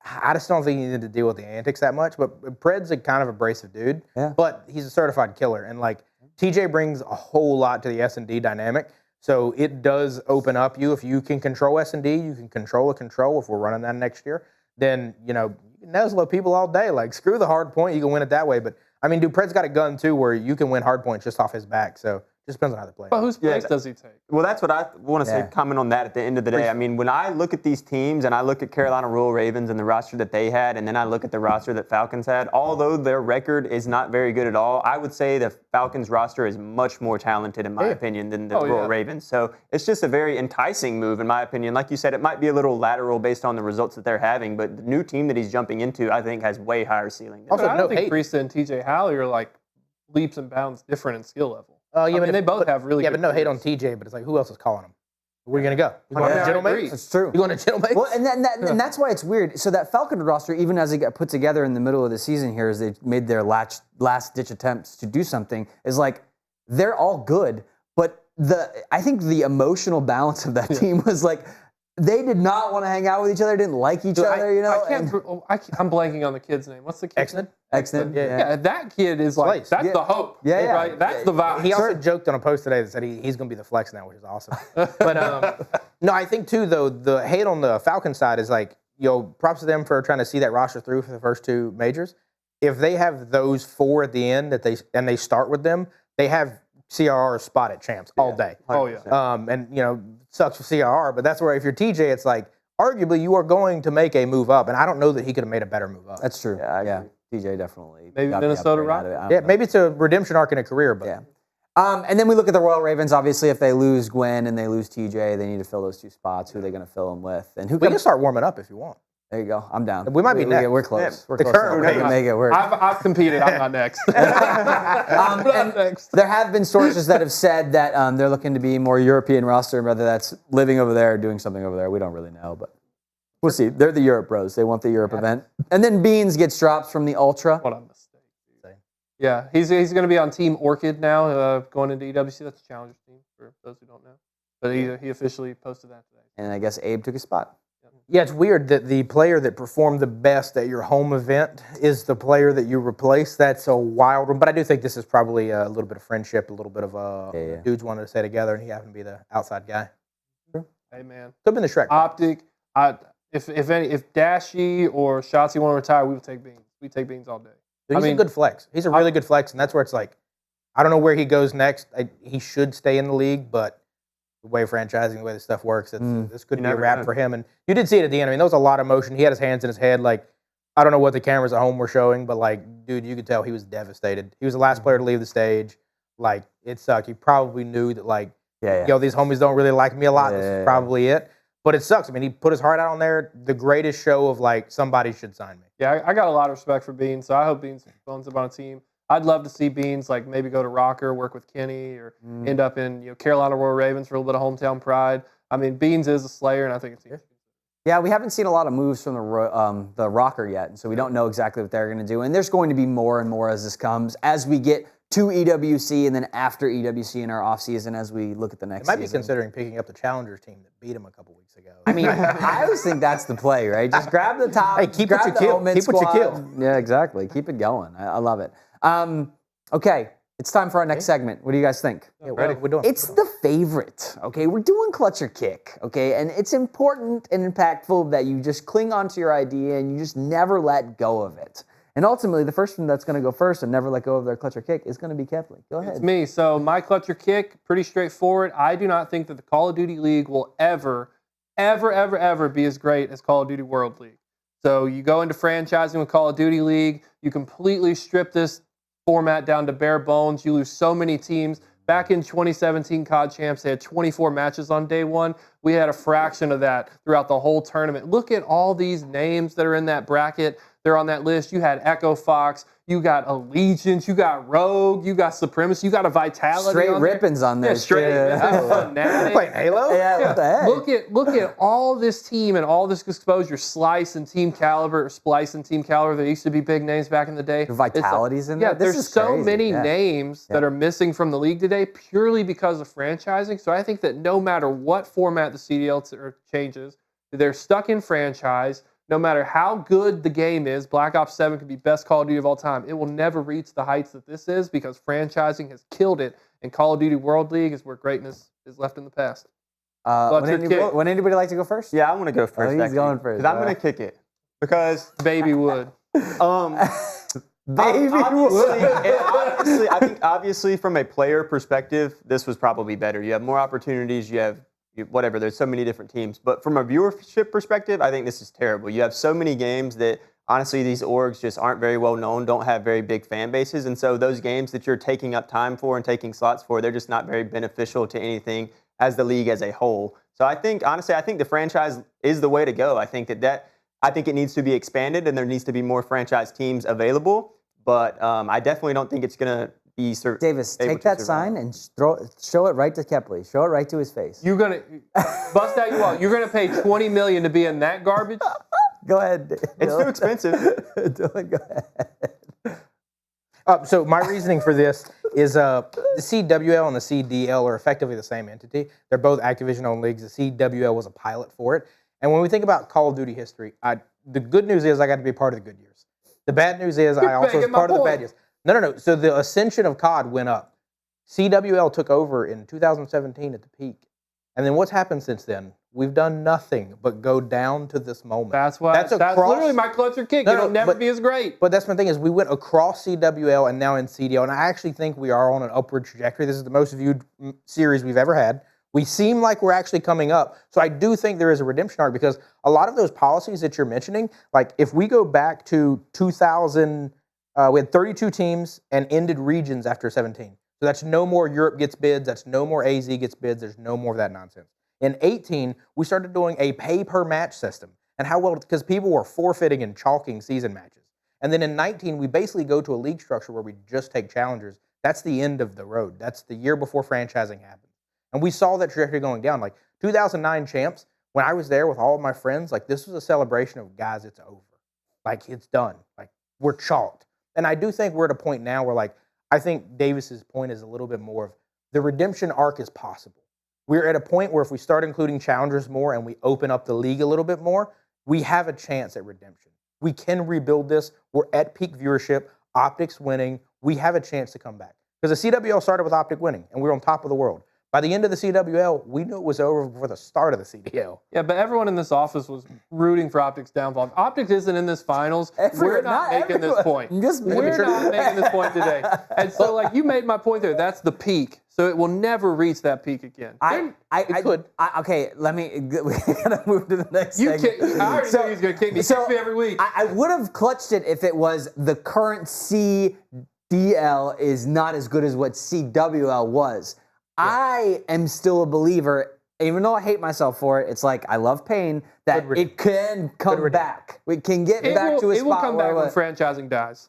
I just don't think he needed to deal with the antics that much. But Pred's a kind of abrasive dude, but he's a certified killer. And, like, TJ brings a whole lot to the S&D dynamic. So it does open up you. If you can control S&D, you can control a control. If we're running that next year, then, Neslo people all day. Like, screw the hard point. You can win it that way. But, I mean, dude, Pred's got a gun, too, where you can win hard points just off his back. So Just depends on how they play. But whose place does he take? Well, that's what I want to say, comment on that at the end of the day. I mean, when I look at these teams and I look at Carolina Royal Ravens and the roster that they had, and then I look at the roster that Falcons had, although their record is not very good at all, I would say the Falcons roster is much more talented, in my opinion, than the Royal Ravens. So it's just a very enticing move, in my opinion. Like you said, it might be a little lateral based on the results that they're having, but the new team that he's jumping into, I think, has way higher ceiling. Also, I don't think Priesta and TJ Halley are like leaps and bounds different in skill level. Yeah, but they both have really good but no hate on TJ, but it's like, who else is calling him? Where are you going to go? You going to Gentleman? That's true. You going to Gentleman? Well, and that's why it's weird. So that Falcon roster, even as it got put together in the middle of the season here, as they made their last-ditch attempts to do something, is like, they're all good, but I think the emotional balance of that team was like, they did not want to hang out with each other, didn't like each other, you know? I'm blanking on the kid's name. What's the kid's name? Excellent. Yeah, that kid is like, that's the hope. Yeah. Right? That's the vibe. He also joked on a post today that said he's going to be the flex now, which is awesome. But no, I think too, though, the hate on the Falcon side is like, props to them for trying to see that roster through for the first two majors. If they have those four at the end and they start with them, they have CRR spot at champs all day. Oh, yeah. And, sucks for CRR, but that's where if you're TJ, it's like, arguably you are going to make a move up, and I don't know that he could have made a better move up. That's true. Yeah. TJ definitely. Maybe Minnesota Rock. Yeah, maybe it's a redemption arc in a career, but. Yeah. And then we look at the Royal Ravens. Obviously, if they lose Gwen and they lose TJ, they need to fill those two spots. Who are they going to fill them with? And who? We can start warming up if you want. There you go. I'm down. We might be next. We're close. Yeah, we're close. We can make it work. I've competed. I'm not next. There have been sources that have said that they're looking to be more European roster, and whether that's living over there or doing something over there, we don't really know, but we'll see. They're the Europe bros. They want the Europe event. And then Beans gets dropped from the Ultra. What a mistake. Yeah, he's going to be on Team Orchid now, going into EWC. That's a Challengers team for those who don't know. But he officially posted that today. And I guess Abe took his spot. Yeah, it's weird that the player that performed the best at your home event is the player that you replace. That's a wild one. But I do think this is probably a little bit of friendship, a little bit of dudes wanted to stay together, and he happened to be the outside guy. Hey, man. Could have been the Shrek. Optic. If Dashy or Shotzi want to retire, we would take Beans. We take Beans all day. He's a good flex. He's a really good flex, and that's where it's like, I don't know where he goes next. He should stay in the league, but the way franchising, the way this stuff works, this could be a wrap for him. And you did see it at the end. I mean, there was a lot of motion. He had his hands in his head. Like, I don't know what the cameras at home were showing, but, like, dude, you could tell he was devastated. He was the last player to leave the stage. Like, it sucked. He probably knew that, like, these homies don't really like me a lot. This is probably it. But it sucks. I mean, he put his heart out on there. The greatest show of, like, somebody should sign me. Yeah, I got a lot of respect for Beans, so I hope Beans owns up on a team. I'd love to see Beans like maybe go to Rocker, work with Kenny, or end up in Carolina Royal Ravens for a little bit of hometown pride. I mean, Beans is a slayer, and I think it's here. Yeah, we haven't seen a lot of moves from the Rocker yet, and so we don't know exactly what they're going to do. And there's going to be more and more as this comes, as we get to EWC and then after EWC in our offseason as we look at the next season. Might be considering picking up the Challengers team that beat him a couple weeks ago. I mean, I always think that's the play, right? Just grab the top. Hey, keep what you kill. Keep what you kill. Yeah, exactly. Keep it going. I love it. Okay, it's time for our next segment. What do you guys think? Yeah, we're doing. It's the favorite, okay? We're doing Clutch or Kick, okay? And it's important and impactful that you just cling onto your idea and you just never let go of it. And ultimately, the person that's going to go first and never let go of their Clutch or Kick is going to be Kepley. Go ahead. It's me. So my Clutch or Kick, pretty straightforward. I do not think that the Call of Duty League will ever be as great as Call of Duty World League. So you go into franchising with Call of Duty League, you completely strip this format down to bare bones. You lose so many teams. Back in 2017 COD Champs, they had 24 matches on day one. We had a fraction of that throughout the whole tournament. Look at all these names that are in that bracket. They're on that list. You had Echo Fox, you got Allegiance, you got Rogue, you got Supremacy, you got a Vitality. Straight on rippins on there. Yeah, straight Fanatic. Playing Halo? Yeah, what the heck? Look at all this team and all this exposure. Slice and Team Caliber, Splice and Team Caliber. There used to be big names back in the day. The Vitality's in there? Yeah, there's so many names that are missing from the league today purely because of franchising. So I think that no matter what format the CDL changes, they're stuck in franchise. No matter how good the game is, Black Ops 7 could be best Call of Duty of all time. It will never reach the heights that this is because franchising has killed it, and Call of Duty World League is where greatness is left in the past. Would anybody like to go first? Yeah, I want to go first. He's going first. Because I'm going to kick it. Because Baby would. Baby, Obviously, I think obviously from a player perspective, this was probably better. You have more opportunities. Whatever. There's so many different teams. But from a viewership perspective, I think this is terrible. You have so many games that honestly these orgs just aren't very well known, don't have very big fan bases, and so those games that you're taking up time for and taking slots for, they're just not very beneficial to anything as the league as a whole. So I think honestly, I think the franchise is the way to go. I think I think it needs to be expanded and there needs to be more franchise teams available. But I definitely don't think it's going to be Davis, take that sign and show it right to Kepley. Show it right to his face. You're going to bust out your wallet. You're going to pay $20 million to be in that garbage? Go ahead. It's too expensive. Dylan, go ahead. So my reasoning for this is the CWL and the CDL are effectively the same entity. They're both Activision-owned leagues. The CWL was a pilot for it. And when we think about Call of Duty history, the good news is I got to be part of the good years. The bad news is I also was part of the bad years. No. So the ascension of COD went up. CWL took over in 2017 at the peak. And then what's happened since then? We've done nothing but go down to this moment. That's literally my clutch or kick. It'll never be as great. But that's my thing is we went across CWL and now in CDL. And I actually think we are on an upward trajectory. This is the most viewed series we've ever had. We seem like we're actually coming up. So I do think there is a redemption arc because a lot of those policies that you're mentioning, like if we go back to 2000, we had 32 teams and ended regions after 17. So that's no more Europe gets bids. That's no more AZ gets bids. There's no more of that nonsense. In 18, we started doing a pay-per-match system. And how well? Because people were forfeiting and chalking season matches. And then in 19, we basically go to a league structure where we just take challengers. That's the end of the road. That's the year before franchising happened. And we saw that trajectory going down. Like 2009 Champs, when I was there with all of my friends, like this was a celebration of, guys, it's over. Like it's done. Like we're chalked. And I do think we're at a point now where like, I think Davis's point is a little bit more of the redemption arc is possible. We're at a point where if we start including challengers more and we open up the league a little bit more, we have a chance at redemption. We can rebuild this. We're at peak viewership. Optic's winning. We have a chance to come back. Because the CWL started with Optic winning, and we were on top of the world. By the end of the CWL, we knew it was over before the start of the CDL. Yeah, but everyone in this office was rooting for Optic's downfall. If Optic isn't in this finals, we're not making this point. We're not making this point today. And so, like, you made my point there. That's the peak. So it will never reach that peak again. It could. Okay, we gotta move to the next segment. I already know he's gonna kick me. He kicks me every week. I would have clutched it if it was the current CDL is not as good as what CWL was. Yeah. I am still a believer, even though I hate myself for it. It's like I love pain that it can come back. We can get back to a spot where it will come back when franchising dies.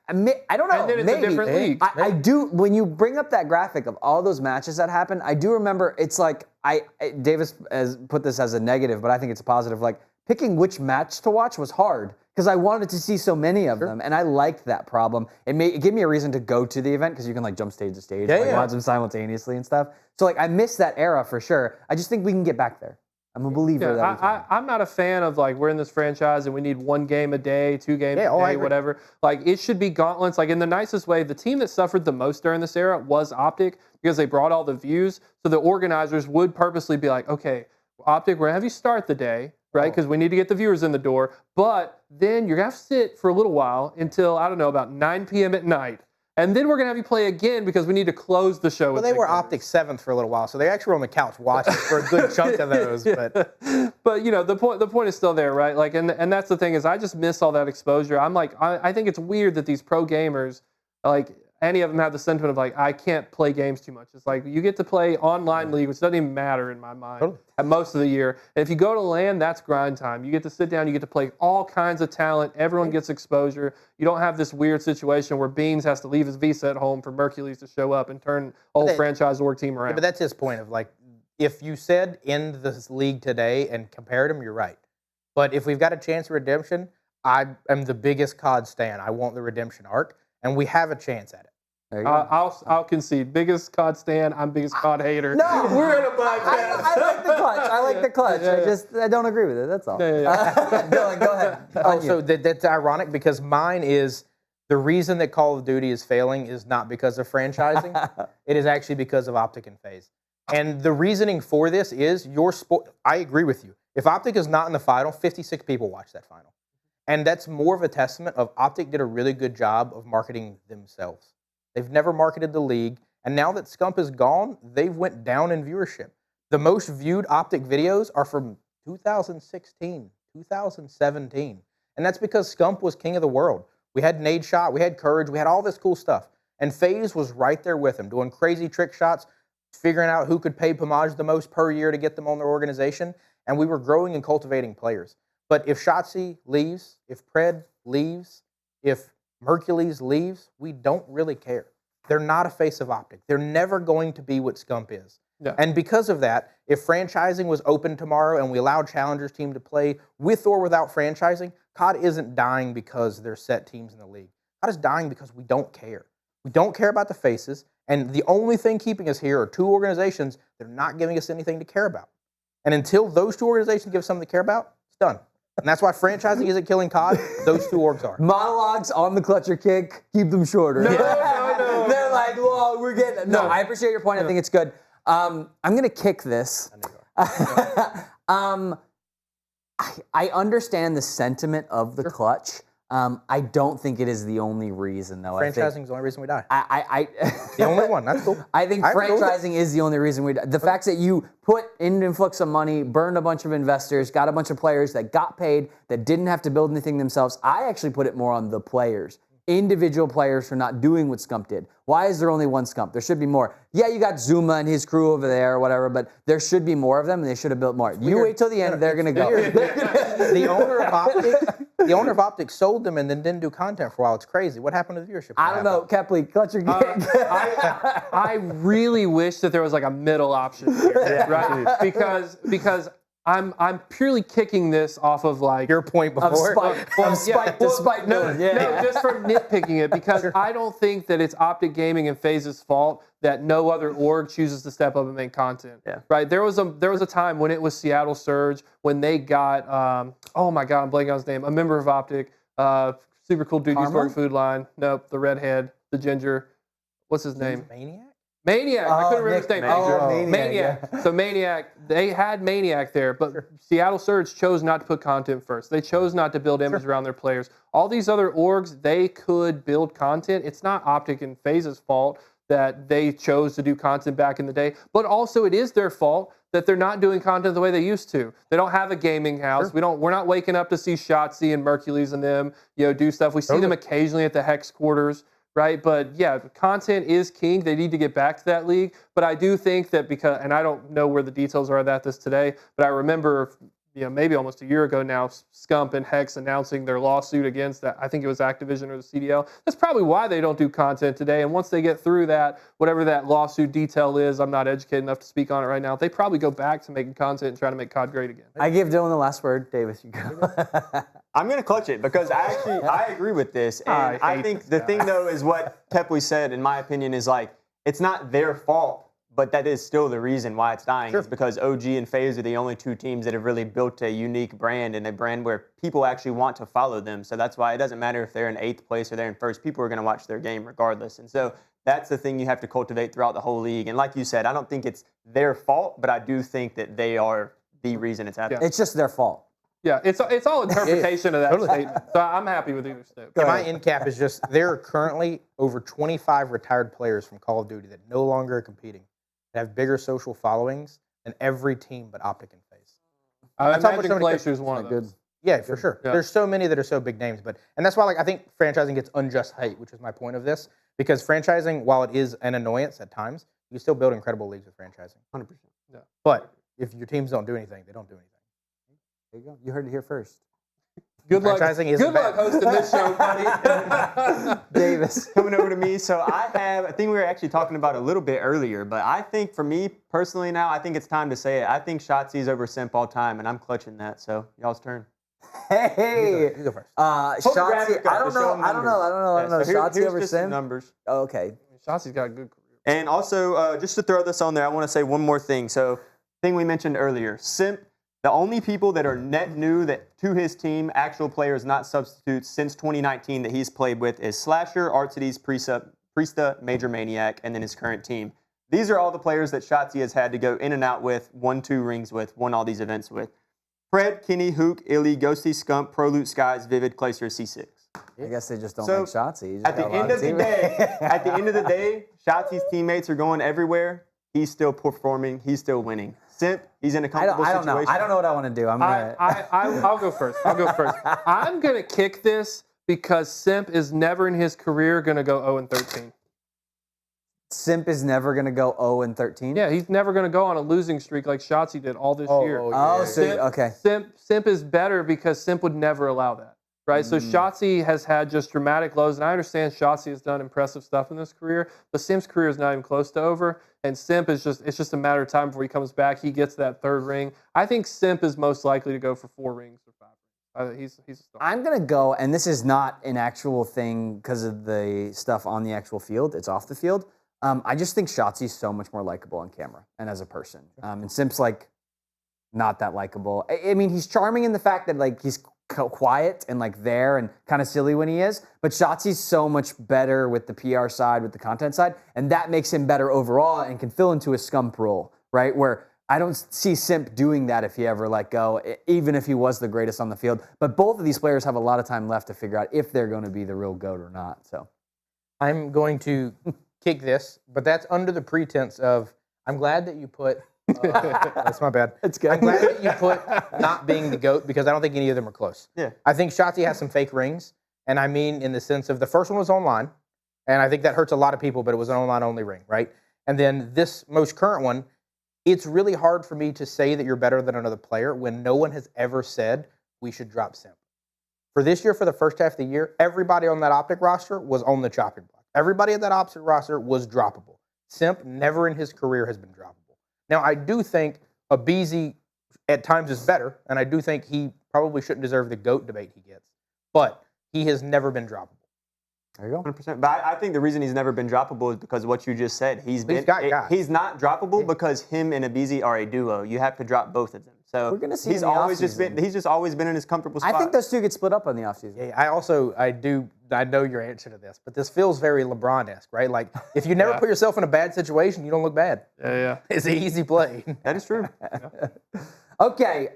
I don't know. And then it's a different league. I do. When you bring up that graphic of all those matches that happened, I do remember. It's like Davis has put this as a negative, but I think it's a positive. Like picking which match to watch was hard because I wanted to see so many of them, and I liked that problem. It gave me a reason to go to the event because you can like jump stage to stage, watch them simultaneously and stuff. So like I miss that era for sure. I just think we can get back there. I'm a believer that I'm not a fan of like we're in this franchise and we need 1 game a day, 2 games a day, whatever. Like it should be gauntlets. Like in the nicest way, the team that suffered the most during this era was Optic because they brought all the views. So the organizers would purposely be like, okay, Optic, we're gonna have you start the day, right? Because we need to get the viewers in the door. But then you're gonna have to sit for a little while until, I don't know, about 9 p.m. at night. And then we're going to have you play again because we need to close the show. Well, they were Optic 7th for a little while, so they actually were on the couch watching for a good chunk of those. But you know, the point is still there, right? Like, and that's the thing is, I just miss all that exposure. I'm like, I think it's weird that these pro gamers, like any of them, have the sentiment of like, I can't play games too much. It's like you get to play online league, which doesn't even matter in my mind at most of the year. And if you go to LAN, that's grind time. You get to sit down, you get to play all kinds of talent. Everyone gets exposure. You don't have this weird situation where Beans has to leave his visa at home for Mercules to show up and turn a whole franchise org team around. Yeah, but that's his point of like, if you said end this league today and compared them, you're right. But if we've got a chance of redemption, I am the biggest COD stan. I want the redemption arc, and we have a chance at it. I'll concede. Biggest COD stan. I'm biggest COD hater. No, we're in a black I like the clutch. I like the clutch. I don't agree with it. That's all. Dylan, go ahead. So that's ironic because mine is the reason that Call of Duty is failing is not because of franchising. It is actually because of Optic and Faze. And the reasoning for this is your sport. I agree with you. If Optic is not in the final, 56 people watch that final. And that's more of a testament of Optic did a really good job of marketing themselves. They've never marketed the league. And now that Scump is gone, they've went down in viewership. The most viewed Optic videos are from 2016, 2017. And that's because Scump was king of the world. We had Nade Shot, we had Courage, we had all this cool stuff. And Faze was right there with him, doing crazy trick shots, figuring out who could pay Pomage the most per year to get them on their organization. And we were growing and cultivating players. But if Shotzi leaves, if Pred leaves, if Mercules leaves, we don't really care. They're not a face of Optic. They're never going to be what Scump is. Yeah. And because of that, if franchising was open tomorrow and we allowed Challengers team to play with or without franchising, COD isn't dying because there's set teams in the league. COD is dying because we don't care. We don't care about the faces, and the only thing keeping us here are two organizations that are not giving us anything to care about. And until those two organizations give us something to care about, it's done. And that's why franchising isn't killing COD. Those two orgs are. Monologues on the clutch or kick, keep them shorter. No. They're like, whoa, we're getting... No, I appreciate your point. I think it's good. I'm going to kick this. I understand the sentiment of the clutch. I don't think it is the only reason, though. Franchising is the only reason we die. The only one. That's cool. I think franchising is the only reason we die. The fact that you put in an influx of money, burned a bunch of investors, got a bunch of players that got paid, that didn't have to build anything themselves. I actually put it more on the players. Individual players for not doing what Scump did. Why is there only one Scump? There should be more. Yeah, you got Zuma and his crew over there or whatever, but there should be more of them, and they should have built more. You wait till the end, they're going to go. The owner of Optic sold them and then didn't do content for a while. It's crazy. What happened to the viewership? I don't know. Kepley, clutch your kick. I really wish that there was like a middle option here, right? Because I'm purely kicking this off of like your point before. Despite no, just from nitpicking it, because I don't think that it's Optic Gaming and FaZe's fault that no other org chooses to step up and make content. Yeah. Right? There was a time when it was Seattle Surge when they got oh my god, I'm blanking on his name, a member of Optic, super cool dude used to work Food Line. Nope, the redhead, the ginger. What's his name? Maniac. I couldn't remember his name. Maniac. So Maniac, they had Maniac there, but Seattle Surge chose not to put content first. They chose not to build image around their players. All these other orgs, they could build content. It's not Optic and FaZe's fault that they chose to do content back in the day, but also it is their fault that they're not doing content the way they used to. They don't have a gaming house. We're not waking up to see Shotzi and Mercules and them, do stuff. We see them occasionally at the Hex quarters. Right, but yeah, content is king. They need to get back to that league. But I do think that and I don't know where the details are of this today, but I remember, maybe almost a year ago now, Scump and Hex announcing their lawsuit against that. I think it was Activision or the CDL. That's probably why they don't do content today. And once they get through that, whatever that lawsuit detail is, I'm not educated enough to speak on it right now. They probably go back to making content and try to make COD great again. I give Dylan the last word. Davis, you go. I'm going to clutch it because I agree with this. And I think the thing, though, is what Kepley said, in my opinion, is like, it's not their fault, but that is still the reason why it's dying. It's because OG and FaZe are the only two teams that have really built a unique brand and a brand where people actually want to follow them. So that's why it doesn't matter if they're in 8th place or they're in 1st. People are going to watch their game regardless. And so that's the thing you have to cultivate throughout the whole league. And like you said, I don't think it's their fault, but I do think that they are the reason it's happening. It's just their fault. Yeah, it's all interpretation of that statement. So I'm happy with either statement. My end cap is just there are currently over 25 retired players from Call of Duty that no longer are competing, that have bigger social followings than every team but Optic and FaZe. I imagine Glacier's one of those. Yeah, for sure. Yeah. There's so many that are so big names, and that's why I think franchising gets unjust hate, which is my point of this, because franchising, while it is an annoyance at times, you still build incredible leagues with franchising. 100%. Yeah. But if your teams don't do anything, they don't do anything. There you go. You heard it here first. Good luck hosting this show, buddy. Davis. Coming over to me. So I think we were actually talking about it a little bit earlier, but I think for me personally now, I think it's time to say it. I think Shotzi's over Simp all time, and I'm clutching that. So y'all's turn. Hey. You go first. Shotzi, I don't know. Shotzi over Simp? Numbers. Oh, okay. Shotzi's got a good career. And also, just to throw this on there, I want to say one more thing. So, thing we mentioned earlier, Simp, the only people that are net new to his team, actual players, not substitutes, since 2019 that he's played with is Slasher, Artsides, Priesta, Major Maniac, and then his current team. These are all the players that Shotzi has had to go in and out with, won 2 rings with, won all these events with. Fred, Kenny, Hook, Illy, Ghosty, Scump, Proloot, Skies, Vivid, Glacier, C6. I guess they just don't So, like Shotzi. He just At the got a lot end of the teammates. day, Shotzi's teammates are going everywhere. He's still performing. He's still winning. Simp, he's in a comfortable I don't situation. know. I don't know what I want to do. I'll go first. I'm going to kick this because Simp is never in his career going to go 0-13. Simp is never going to go 0-13? Yeah, he's never going to go on a losing streak like Shotzi did all this year. Okay. Simp is better because Simp would never allow that, right? So Shotzi has had just dramatic lows, and I understand Shotzi has done impressive stuff in this career, but Simp's career is not even close to over, and Simp is it's just a matter of time before he comes back. He gets that 3rd ring. I think Simp is most likely to go for 4 rings or 5 rings. He's a star. I'm going to go, and this is not an actual thing because of the stuff on the actual field. It's off the field. I just think Shotzi's so much more likable on camera and as a person. And Simp's like not that likable. I mean, he's charming in the fact that like he's quiet and like there and kind of silly when he is, but Shotzi's so much better with the PR side, with the content side, and that makes him better overall and can fill into a Scump role, right? Where I don't see Simp doing that if he ever let go, even if he was the greatest on the field. But both of these players have a lot of time left to figure out if they're going to be the real GOAT or not. So I'm going to kick this, but that's under the pretense of I'm glad that you put that's my bad. It's good. I'm glad that you put not being the GOAT because I don't think any of them are close. Yeah. I think Shotzi has some fake rings, and I mean in the sense of the first one was online, and I think that hurts a lot of people, but it was an online-only ring, right? And then this most current one, it's really hard for me to say that you're better than another player when no one has ever said we should drop Simp. For this year, for the first half of the year, everybody on that Optic roster was on the chopping block. Everybody at that Optic roster was droppable. Simp never in his career has been droppable. Now, I do think a BZ at times is better, and I do think he probably shouldn't deserve the GOAT debate he gets, but he has never been droppable. There you go. 100%. But I think the reason he's never been droppable is because of what you just said. He's not droppable because him and Abizi are a duo. You have to drop both of them. So We're gonna see he's in the always offseason. just always been in his comfortable spot. I think those two get split up on the offseason. Yeah, I know your answer to this, but this feels very LeBron-esque, right? Like, if you never put yourself in a bad situation, you don't look bad. Yeah. It's an easy play. That is true. Okay,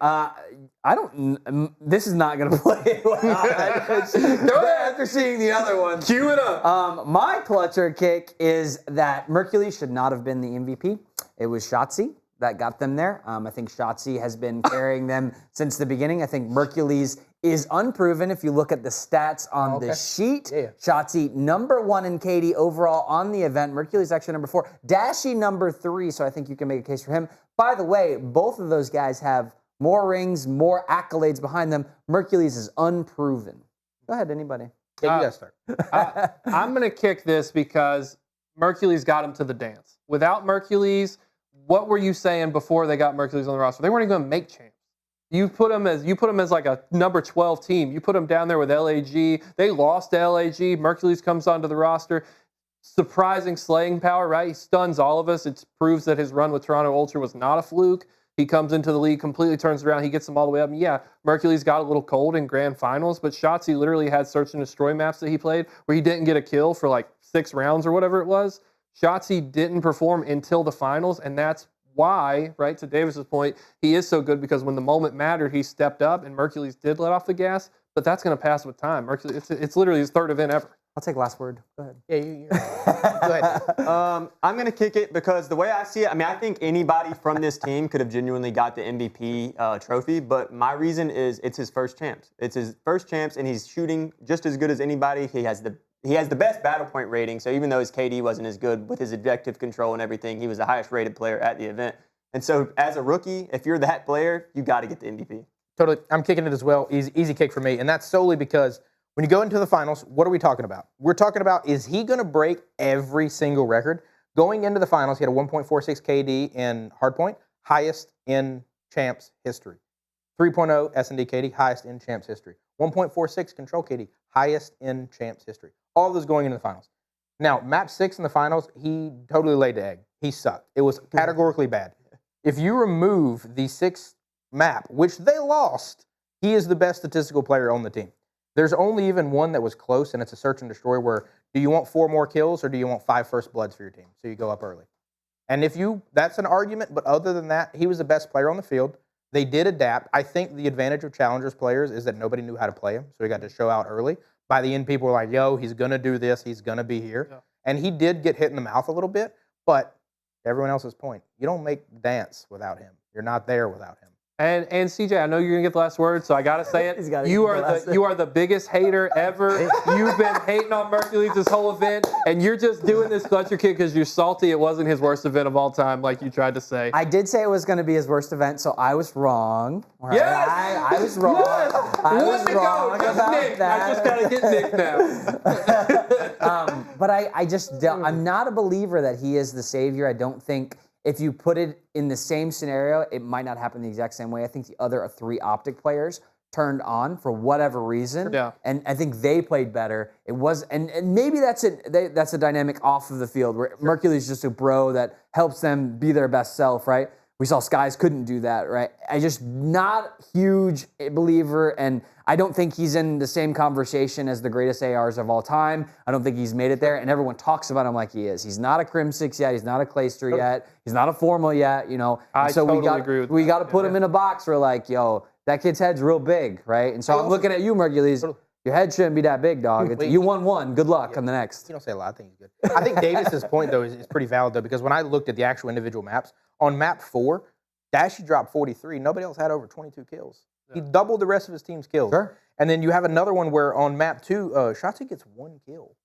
this is not going to play well. After seeing the other one. Cue it up. My clutcher kick is that Mercules should not have been the MVP. It was Shotzi that got them there. I think Shotzi has been carrying them since the beginning. I think Mercules is unproven if you look at the stats on the sheet. Yeah. Shotzi #1 in KD overall on the event. Mercules actually #4. Dashy #3, so I think you can make a case for him. By the way, both of those guys have more rings, more accolades behind them. Mercules is unproven. Go ahead, anybody. Yeah, you guys start. I'm going to kick this because Mercules got him to the dance. Without Mercules, what were you saying before they got Mercules on the roster? They weren't even going to make champs. You put them as like a number 12 team. You put them down there with LAG. They lost to LAG. Mercules comes onto the roster. Surprising slaying power, right? He stuns all of us. It proves that his run with Toronto Ultra was not a fluke. He comes into the league, completely turns around. He gets them all the way up. And yeah, Mercules got a little cold in grand finals, but Shotzi literally had search and destroy maps that he played where he didn't get a kill for like 6 rounds or whatever it was. Shotzi didn't perform until the finals, and that's why, right, to Davis's point, he is so good because when the moment mattered, he stepped up, and Mercules did let off the gas, but that's going to pass with time. Mercules, it's literally his 3rd event ever. I'll take last word. Go ahead. Yeah, you go ahead. I'm going to kick it because the way I see it, I mean, I think anybody from this team could have genuinely got the MVP trophy, but my reason is it's his first champs. It's his first champs, and he's shooting just as good as anybody. He has the best battle point rating, so even though his KD wasn't as good with his objective control and everything, he was the highest rated player at the event. And so as a rookie, if you're that player, you got to get the MVP. Totally. I'm kicking it as well. Easy kick for me. And that's solely because when you go into the finals, what are we talking about? We're talking about, is he going to break every single record? Going into the finals, he had a 1.46 KD in hardpoint, highest in champs history. 3.0 S&D KD, highest in champs history. 1.46 control KD, highest in champs history. All of those going into the finals. Now, map 6 in the finals, he totally laid the egg. He sucked. It was categorically bad. If you remove the 6th map, which they lost, he is the best statistical player on the team. There's only even one that was close, and it's a search and destroy where do you want 4 more kills or do you want 5 first bloods for your team? So you go up early. And that's an argument, but other than that, he was the best player on the field. They did adapt. I think the advantage of Challengers players is that nobody knew how to play him, so he got to show out early. By the end, people were like, yo, he's going to do this. He's going to be here. Yeah. And he did get hit in the mouth a little bit, but everyone else's point, you don't make the dance without him. You're not there without him. And CJ, I know you're gonna get the last word, so I gotta say it. You are the biggest hater ever. You've been hating on Mercules this whole event, and you're just doing this clutcher kick because you're salty. It wasn't his worst event of all time, like you tried to say. I did say it was going to be his worst event, so I was wrong. Right? Yes! I was wrong. Yes! I was wrong about Nick. that. I just gotta get Nick now. But I just don't, I'm not a believer that he is the savior. I don't think. If you put it in the same scenario, it might not happen the exact same way. I think the other 3 Optic players turned on for whatever reason, and I think they played better. It was, and maybe that's it. That's a dynamic off of the field where Mercules is just a bro that helps them be their best self, right? We saw Skies couldn't do that, right? I just not huge believer, and I don't think he's in the same conversation as the greatest ARs of all time. I don't think he's made it there, and everyone talks about him like he is. He's not a Crim 6 yet. He's not a Clayster yet. He's not a Formal yet, you know. So totally agree with that. We got to put him in a box where like, yo, that kid's head's real big, right? And so I'm looking at you, Mercules. Your head shouldn't be that big, dog. You won one. Good luck on the next. You don't say a lot of things good. I think Davis's point, though, is pretty valid, though, because when I looked at the actual individual maps, on map 4, Dashy dropped 43. Nobody else had over 22 kills. He doubled the rest of his team's kills. Sure. And then you have another one where on map 2, Shotzi gets 1 kill.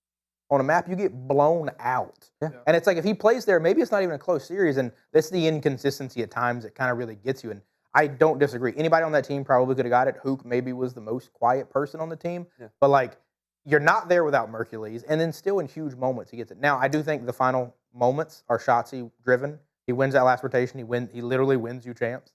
On a map, you get blown out. Yeah. And it's like if he plays there, maybe it's not even a close series, and that's the inconsistency at times that kind of really gets you. And I don't disagree. Anybody on that team probably could have got it. Hook maybe was the most quiet person on the team. Yeah. But, like, you're not there without Mercules, and then still in huge moments he gets it. Now, I do think the final moments are Shotzi driven. He wins that last rotation. He literally wins you champs.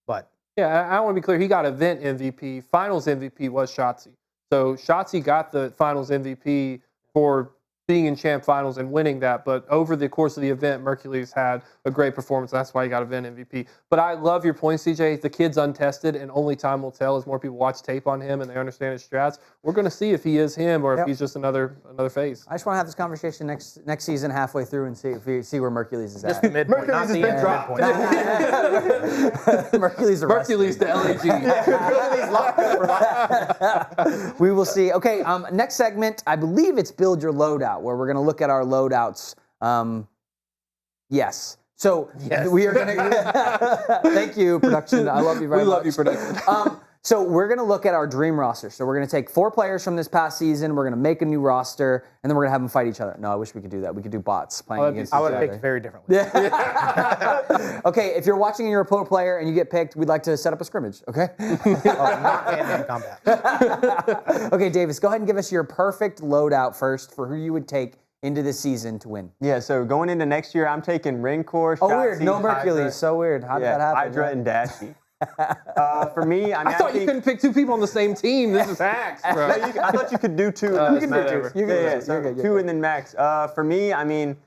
But yeah, I want to be clear. He got event MVP. Finals MVP was Shotzi. So Shotzi got the finals MVP for being in champ finals and winning that. But over the course of the event, Mercules had a great performance. That's why he got event MVP. But I love your point, CJ. The kid's untested, and only time will tell as more people watch tape on him and they understand his strats. We're going to see if he is him or if he's just another Faze. I just want to have this conversation next season halfway through and see where Mercules is at. Just the midpoint, Mercules has been dropped. Mercules to LAG. We will see. Okay, next segment, I believe it's Build Your Loadout, where we're going to look at our loadouts. Yes. So we are going to. Thank you, production. I love you very much. We love you, production. So we're going to look at our dream roster. So we're going to take 4 players from this past season. We're going to make a new roster, and then we're going to have them fight each other. No, I wish we could do that. We could do bots playing against each other. I would pick very differently. Okay, if you're watching and you're a pro player and you get picked, we'd like to set up a scrimmage, okay? Not hand-to-hand combat. Okay, Davis, go ahead and give us your perfect loadout first for who you would take into this season to win. Yeah, so going into next year, I'm taking Rincor, Oh, weird. No Mercules. So weird. How did that happen? Hydra and Dashy. For me, I thought you couldn't pick 2 people on the same team. This is hacks, bro. I thought you could do 2. You can do 2. You're good. 2 and then max. For me, I mean,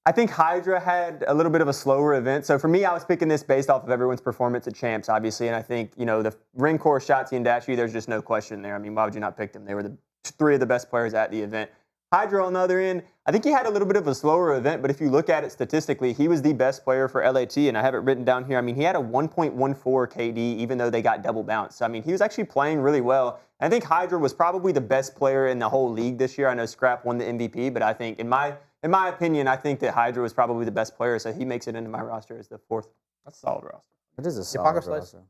I think Hydra had a little bit of a slower event. So for me, I was picking this based off of everyone's performance at Champs, obviously. And I think, the Rincor, Shotzi, and Dashy, there's just no question there. I mean, why would you not pick them? They were the 3 of the best players at the event. Hydra on the other end, I think he had a little bit of a slower event, but if you look at it statistically, he was the best player for LAT, and I have it written down here. I mean, he had a 1.14 KD, even though they got double bounced. So, I mean, he was actually playing really well. And I think Hydra was probably the best player in the whole league this year. I know Scrap won the MVP, but I think, in my opinion, I think that Hydra was probably the best player, so he makes it into my roster as the 4th. That's a solid roster. It is a solid roster.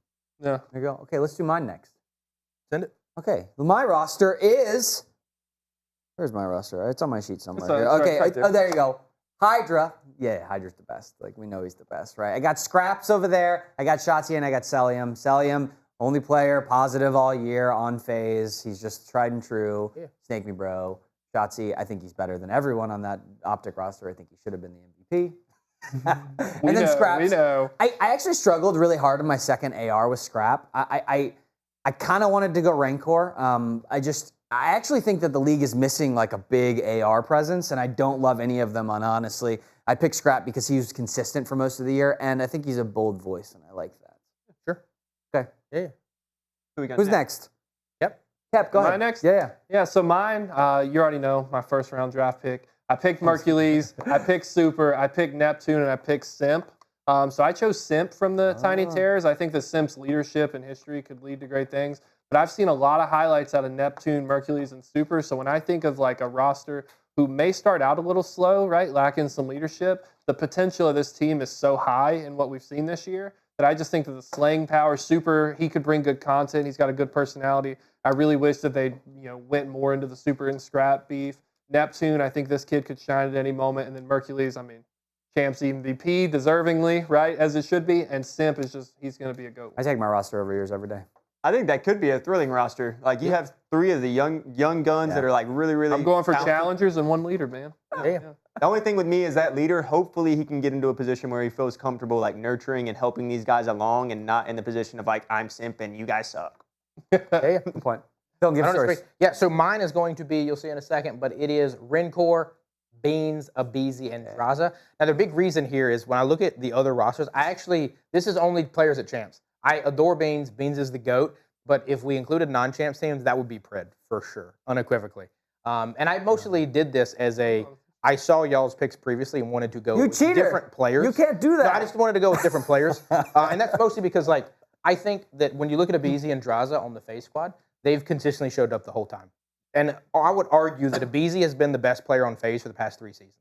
Yeah. There you go. Okay, let's do mine next. Send it. Okay, my roster is... Where's my roster? It's on my sheet somewhere. Okay, right there. There you go. Hydra. Yeah, Hydra's the best. Like, we know he's the best, right? I got Scraps over there. I got Shotzi, and I got Celium. Celium, only player, positive all year on Faze. He's just tried and true. Yeah. Snake me, bro. Shotzi, I think he's better than everyone on that Optic roster. I think he should have been the MVP. And then Scraps. We know. I actually struggled really hard in my second AR with Scrap. I kind of wanted to go Rancor. I actually think that the league is missing like a big AR presence, and I don't love any of them honestly. I picked Scrap because he was consistent for most of the year, and I think he's a bold voice, and I like that. Sure. Okay. Yeah. Who's next? Kep, go ahead. Am I next? Yeah. Yeah, so mine, you already know, my first round draft pick. I picked Mercules, I picked Super, I picked Neptune, and I picked Simp. So I chose Simp from the Tiny Terrors. I think that Simp's leadership and history could lead to great things. But I've seen a lot of highlights out of Neptune, Mercules, and Super. So when I think of like a roster who may start out a little slow, right, lacking some leadership, the potential of this team is so high in what we've seen this year that I just think that the slaying power, Super, he could bring good content. He's got a good personality. I really wish that they went more into the Super and Scrap beef. Neptune, I think this kid could shine at any moment. And then Mercules, I mean, Champs MVP, deservingly, right, as it should be. And Simp is just, he's going to be a GOAT. I take my roster over yours every day. I think that could be a thrilling roster. Like, you have 3 of the young guns that are, like, really, really I'm going for talented. challengers and 1 leader, man. Yeah. The only thing with me is that leader, hopefully he can get into a position where he feels comfortable, like, nurturing and helping these guys along and not in the position of, like, I'm Simp and you guys suck. Yeah. Good point. Don't give stories. Yeah, so mine is going to be, you'll see in a second, but it is Rencor, Beans, Abizi, and Draza. Now, the big reason here is when I look at the other rosters, this is only players at Champs. I adore Beans. Beans is the GOAT. But if we included non-Champs teams, that would be Pred, for sure, unequivocally. And I mostly did this as I saw y'all's picks previously and wanted to go with different players. You can't do that. No, I just wanted to go with different players. And that's mostly because, like, I think that when you look at Abizi and Draza on the Faze squad, they've consistently showed up the whole time. And I would argue that Abizi has been the best player on Faze for the past 3 seasons,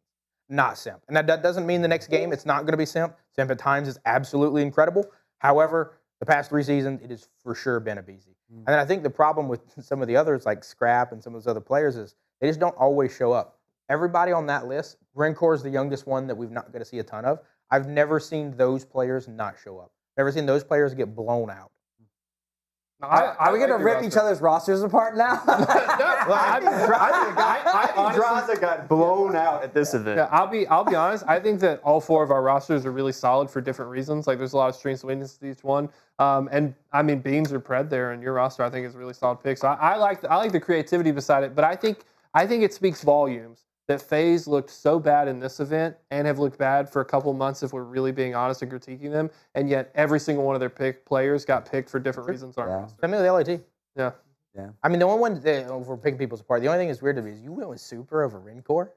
not Simp. And that doesn't mean the next game it's not going to be Simp. Simp at times is absolutely incredible. However, the past 3 seasons, it has for sure been Abizi. And then I think the problem with some of the others, like Scrap and some of those other players, is they just don't always show up. Everybody on that list, Rencor is the youngest one that we've not going to see a ton of. I've never seen those players not show up. Never seen those players get blown out. Are we going to rip each other's rosters apart now? I think Draza got blown out at this event. Yeah, I'll be honest. I think that all 4 of our rosters are really solid for different reasons. Like, there's a lot of strengths and weaknesses to each one. And I mean, Beans or Pred there, and your roster I think is a really solid pick. So I like the creativity beside it. But I think it speaks volumes that Faze looked so bad in this event and have looked bad for a couple months if we're really being honest and critiquing them. And yet every single one of their players got picked for different reasons on our roster. Same thing with the LAT. Yeah. I mean, the only one, if we're picking people's apart, the only thing that's weird to me is you went with Super over Rencor.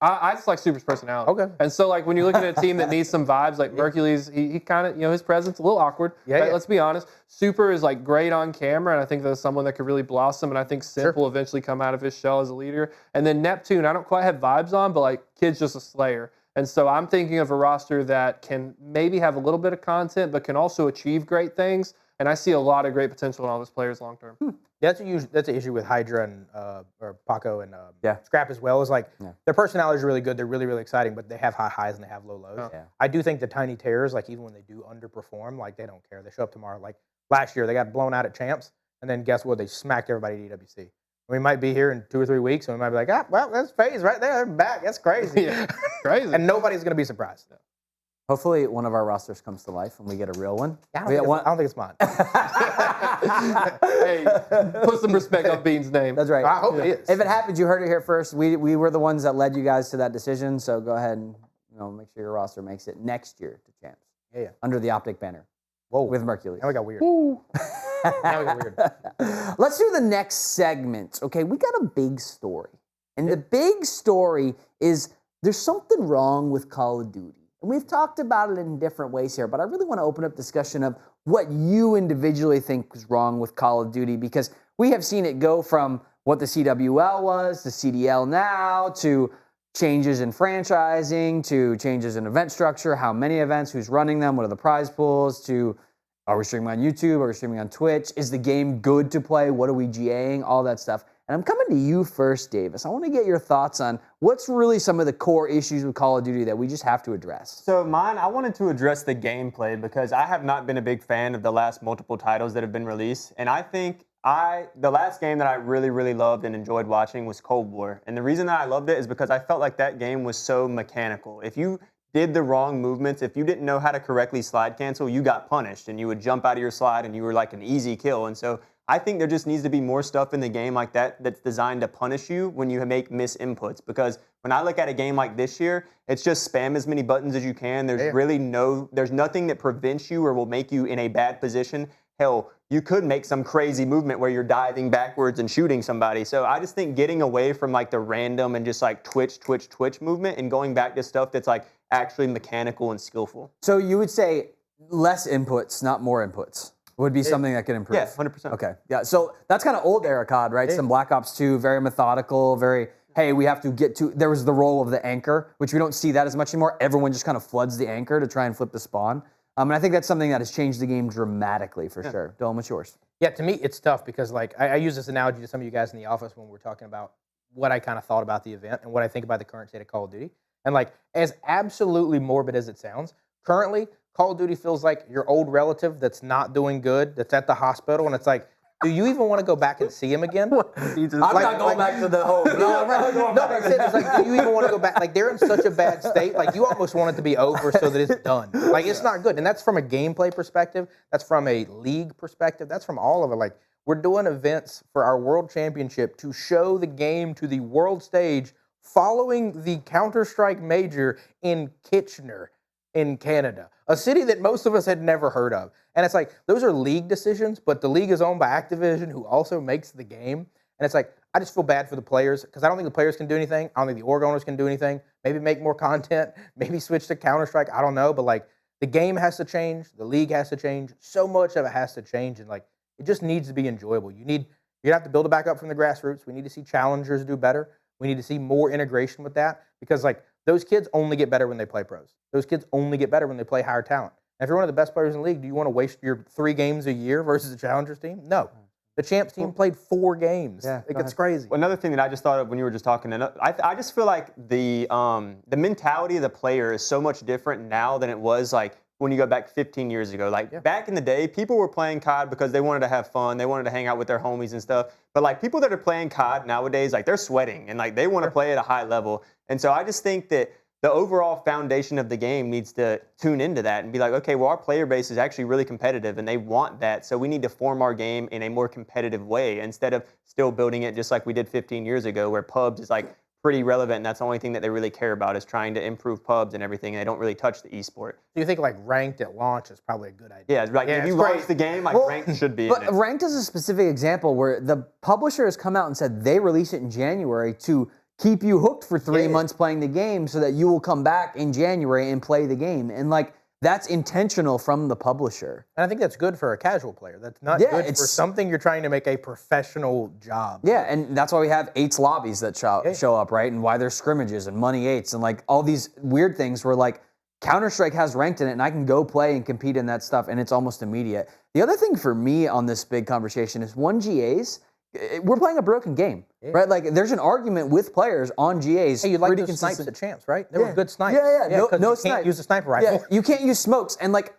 I just like Super's personality. Okay. And so, like, when you're looking at a team that needs some vibes, like Mercules, he kind of, his presence a little awkward. Yeah, Let's be honest. Super is, like, great on camera, and I think that's someone that could really blossom, and I think Simp will eventually come out of his shell as a leader. And then Neptune, I don't quite have vibes on, but, like, kid's just a slayer. And so I'm thinking of a roster that can maybe have a little bit of content, but can also achieve great things. And I see a lot of great potential in all those players long term. Yeah, that's an issue with Hydra and or Paco and Scrap as well. Is like their personalities are really good. They're really, really exciting, but they have high highs and they have low lows. Yeah. I do think the Tiny Terrors, like even when they do underperform, like they don't care. They show up tomorrow. Like last year, they got blown out at Champs, and then guess what? They smacked everybody at EWC. We might be here in 2 or 3 weeks, and we might be like, well, that's Faze right there. They're back. That's crazy. Crazy. And nobody's going to be surprised. Hopefully, one of our rosters comes to life and we get a real one. I don't think it's mine. Hey, put some respect on Bean's name. That's right. I hope it is. If it happens, you heard it here first. We were the ones that led you guys to that decision. So go ahead and make sure your roster makes it next year to Champs. Yeah. Under the Optic banner. Whoa. With Mercules. Now we got weird. Now we got weird. Let's do the next segment. Okay, we got a big story. And the big story is there's something wrong with Call of Duty. And we've talked about it in different ways here, but I really want to open up discussion of what you individually think is wrong with Call of Duty, because we have seen it go from what the CWL was to CDL now to changes in franchising to changes in event structure, how many events, who's running them, what are the prize pools, to are we streaming on YouTube, are we streaming on Twitch, is the game good to play, what are we GAing, all that stuff. And I'm coming to you first, Davis. I want to get your thoughts on what's really some of the core issues with Call of Duty that we just have to address. So I wanted to address the gameplay because I have not been a big fan of the last multiple titles that have been released. And I think the last game that I really, really loved and enjoyed watching was Cold War. And the reason that I loved it is because I felt like that game was so mechanical. If you did the wrong movements, if you didn't know how to correctly slide cancel, you got punished and you would jump out of your slide and you were like an easy kill. And so I think there just needs to be more stuff in the game like that that's designed to punish you when you make misinputs. Because when I look at a game like this year, it's just spam as many buttons as you can. There's there's nothing that prevents you or will make you in a bad position. Hell, you could make some crazy movement where you're diving backwards and shooting somebody. So I just think getting away from like the random and just like twitch movement and going back to stuff that's like actually mechanical and skillful. So you would say less inputs, not more inputs, would be something that could improve. Yeah, 100%. Okay. Yeah. So that's kind of old era COD, right? Some Black Ops 2, very methodical, very, hey, we have to get to, there was the role of the anchor, which we don't see that as much anymore. Everyone just kind of floods the anchor to try and flip the spawn. And I think that's something that has changed the game dramatically for sure. Dylan, what's yours? Yeah, to me, it's tough because like I use this analogy to some of you guys in the office when we're talking about what I kind of thought about the event and what I think about the current state of Call of Duty. And like, as absolutely morbid as it sounds, currently, Call of Duty feels like your old relative that's not doing good, that's at the hospital, and it's like, do you even want to go back and see him again? I'm not going back to the home. No, it's like, do you even want to go back? Like, they're in such a bad state. Like, you almost want it to be over so that it's done. Like, it's not good. And that's from a gameplay perspective. That's from a league perspective. That's from all of it. Like, we're doing events for our world championship to show the game to the world stage following the Counter-Strike major in Kitchener in Canada, a city that most of us had never heard of. And it's like, those are league decisions, but the league is owned by Activision, who also makes the game. And it's like, I just feel bad for the players because I don't think the players can do anything. I don't think the org owners can do anything. Maybe make more content, maybe switch to Counter-Strike. I don't know. But like, the game has to change. The league has to change. So much of it has to change. And like, it just needs to be enjoyable. You have to build it back up from the grassroots. We need to see challengers do better. We need to see more integration with that because like, those kids only get better when they play pros. Those kids only get better when they play higher talent. And if you're one of the best players in the league, do you want to waste your 3 games a year versus the challengers team? No. The champs team played 4 games. Yeah, like, it's crazy. Another thing that I just thought of when you were just talking, and I just feel like the mentality of the player is so much different now than it was like when you go back 15 years ago. Like back in the day, people were playing COD because they wanted to have fun. They wanted to hang out with their homies and stuff. But like people that are playing COD nowadays, like they're sweating and like they want to play at a high level. And so I just think that the overall foundation of the game needs to tune into that and be like, okay, well, our player base is actually really competitive and they want that. So we need to form our game in a more competitive way instead of still building it just like we did 15 years ago where pubs is like pretty relevant. And that's the only thing that they really care about is trying to improve pubs and everything. And they don't really touch the esport. Do you think like ranked at launch is probably a good idea? Yeah, like if you launch the game, like ranked should be in it. But ranked is a specific example where the publisher has come out and said they release it in January to keep you hooked for 3 months playing the game so that you will come back in January and play the game. And like, that's intentional from the publisher. And I think that's good for a casual player. That's not good for something you're trying to make a professional job. Yeah, and that's why we have 8's lobbies that show up, right? And why there's scrimmages and money 8's and like all these weird things where like Counter-Strike has ranked in it and I can go play and compete in that stuff and it's almost immediate. The other thing for me on this big conversation is 1GAs, we're playing a broken game, right? Like, there's an argument with players on GAs. Hey, you like those snipes at champs, right? They were good snipes. No you can't use a sniper rifle. Yeah, you can't use smokes. And like,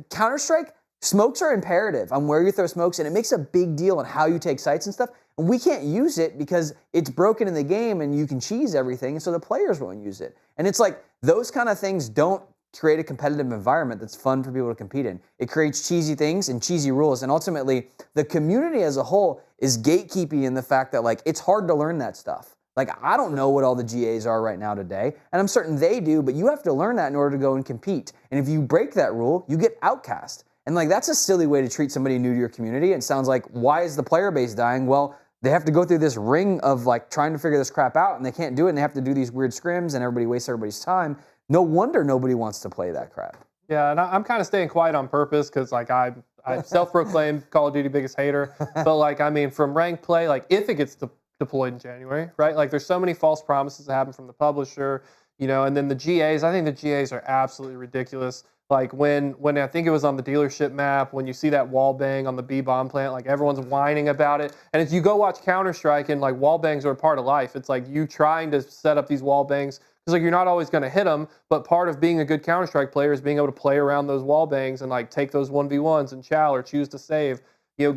Counter-Strike, smokes are imperative on where you throw smokes, and it makes a big deal on how you take sites and stuff. And we can't use it because it's broken in the game and you can cheese everything, and so the players won't use it. And it's like, those kind of things don't create a competitive environment that's fun for people to compete in. It creates cheesy things and cheesy rules, and ultimately, the community as a whole is gatekeeping in the fact that like it's hard to learn that stuff. Like, I don't know what all the GAs are right now today, and I'm certain they do, but you have to learn that in order to go and compete. And if you break that rule, you get outcast. And like, that's a silly way to treat somebody new to your community. And it sounds like, why is the player base dying? Well, they have to go through this ring of like trying to figure this crap out, and they can't do it, and they have to do these weird scrims, and everybody wastes everybody's time. No wonder nobody wants to play that crap. Yeah, and I'm kind of staying quiet on purpose because, like, I'm self-proclaimed Call of Duty biggest hater. But, like, I mean, from ranked play, like, if it gets deployed in January, right? Like, there's so many false promises that happen from the publisher, and then the GAs. I think the GAs are absolutely ridiculous. Like, when I think it was on the dealership map, when you see that wall bang on the B-bomb plant, like, everyone's whining about it. And if you go watch Counter-Strike and, like, wall bangs are a part of life. It's like you trying to set up these wall bangs. Because like you're not always going to hit them, but part of being a good Counter-Strike player is being able to play around those wall bangs and like take those 1v1s and chow or choose to save.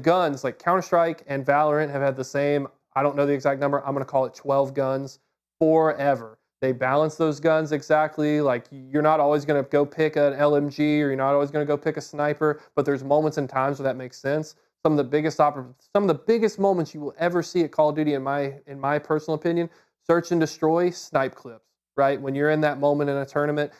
Guns, like Counter-Strike and Valorant have had the same, I don't know the exact number, I'm going to call it 12 guns forever. They balance those guns exactly. Like, you're not always going to go pick an LMG or you're not always going to go pick a sniper, but there's moments and times where that makes sense. Some of the biggest moments you will ever see at Call of Duty, in my personal opinion, search and destroy snipe clips. Right? When you're in that moment in a tournament,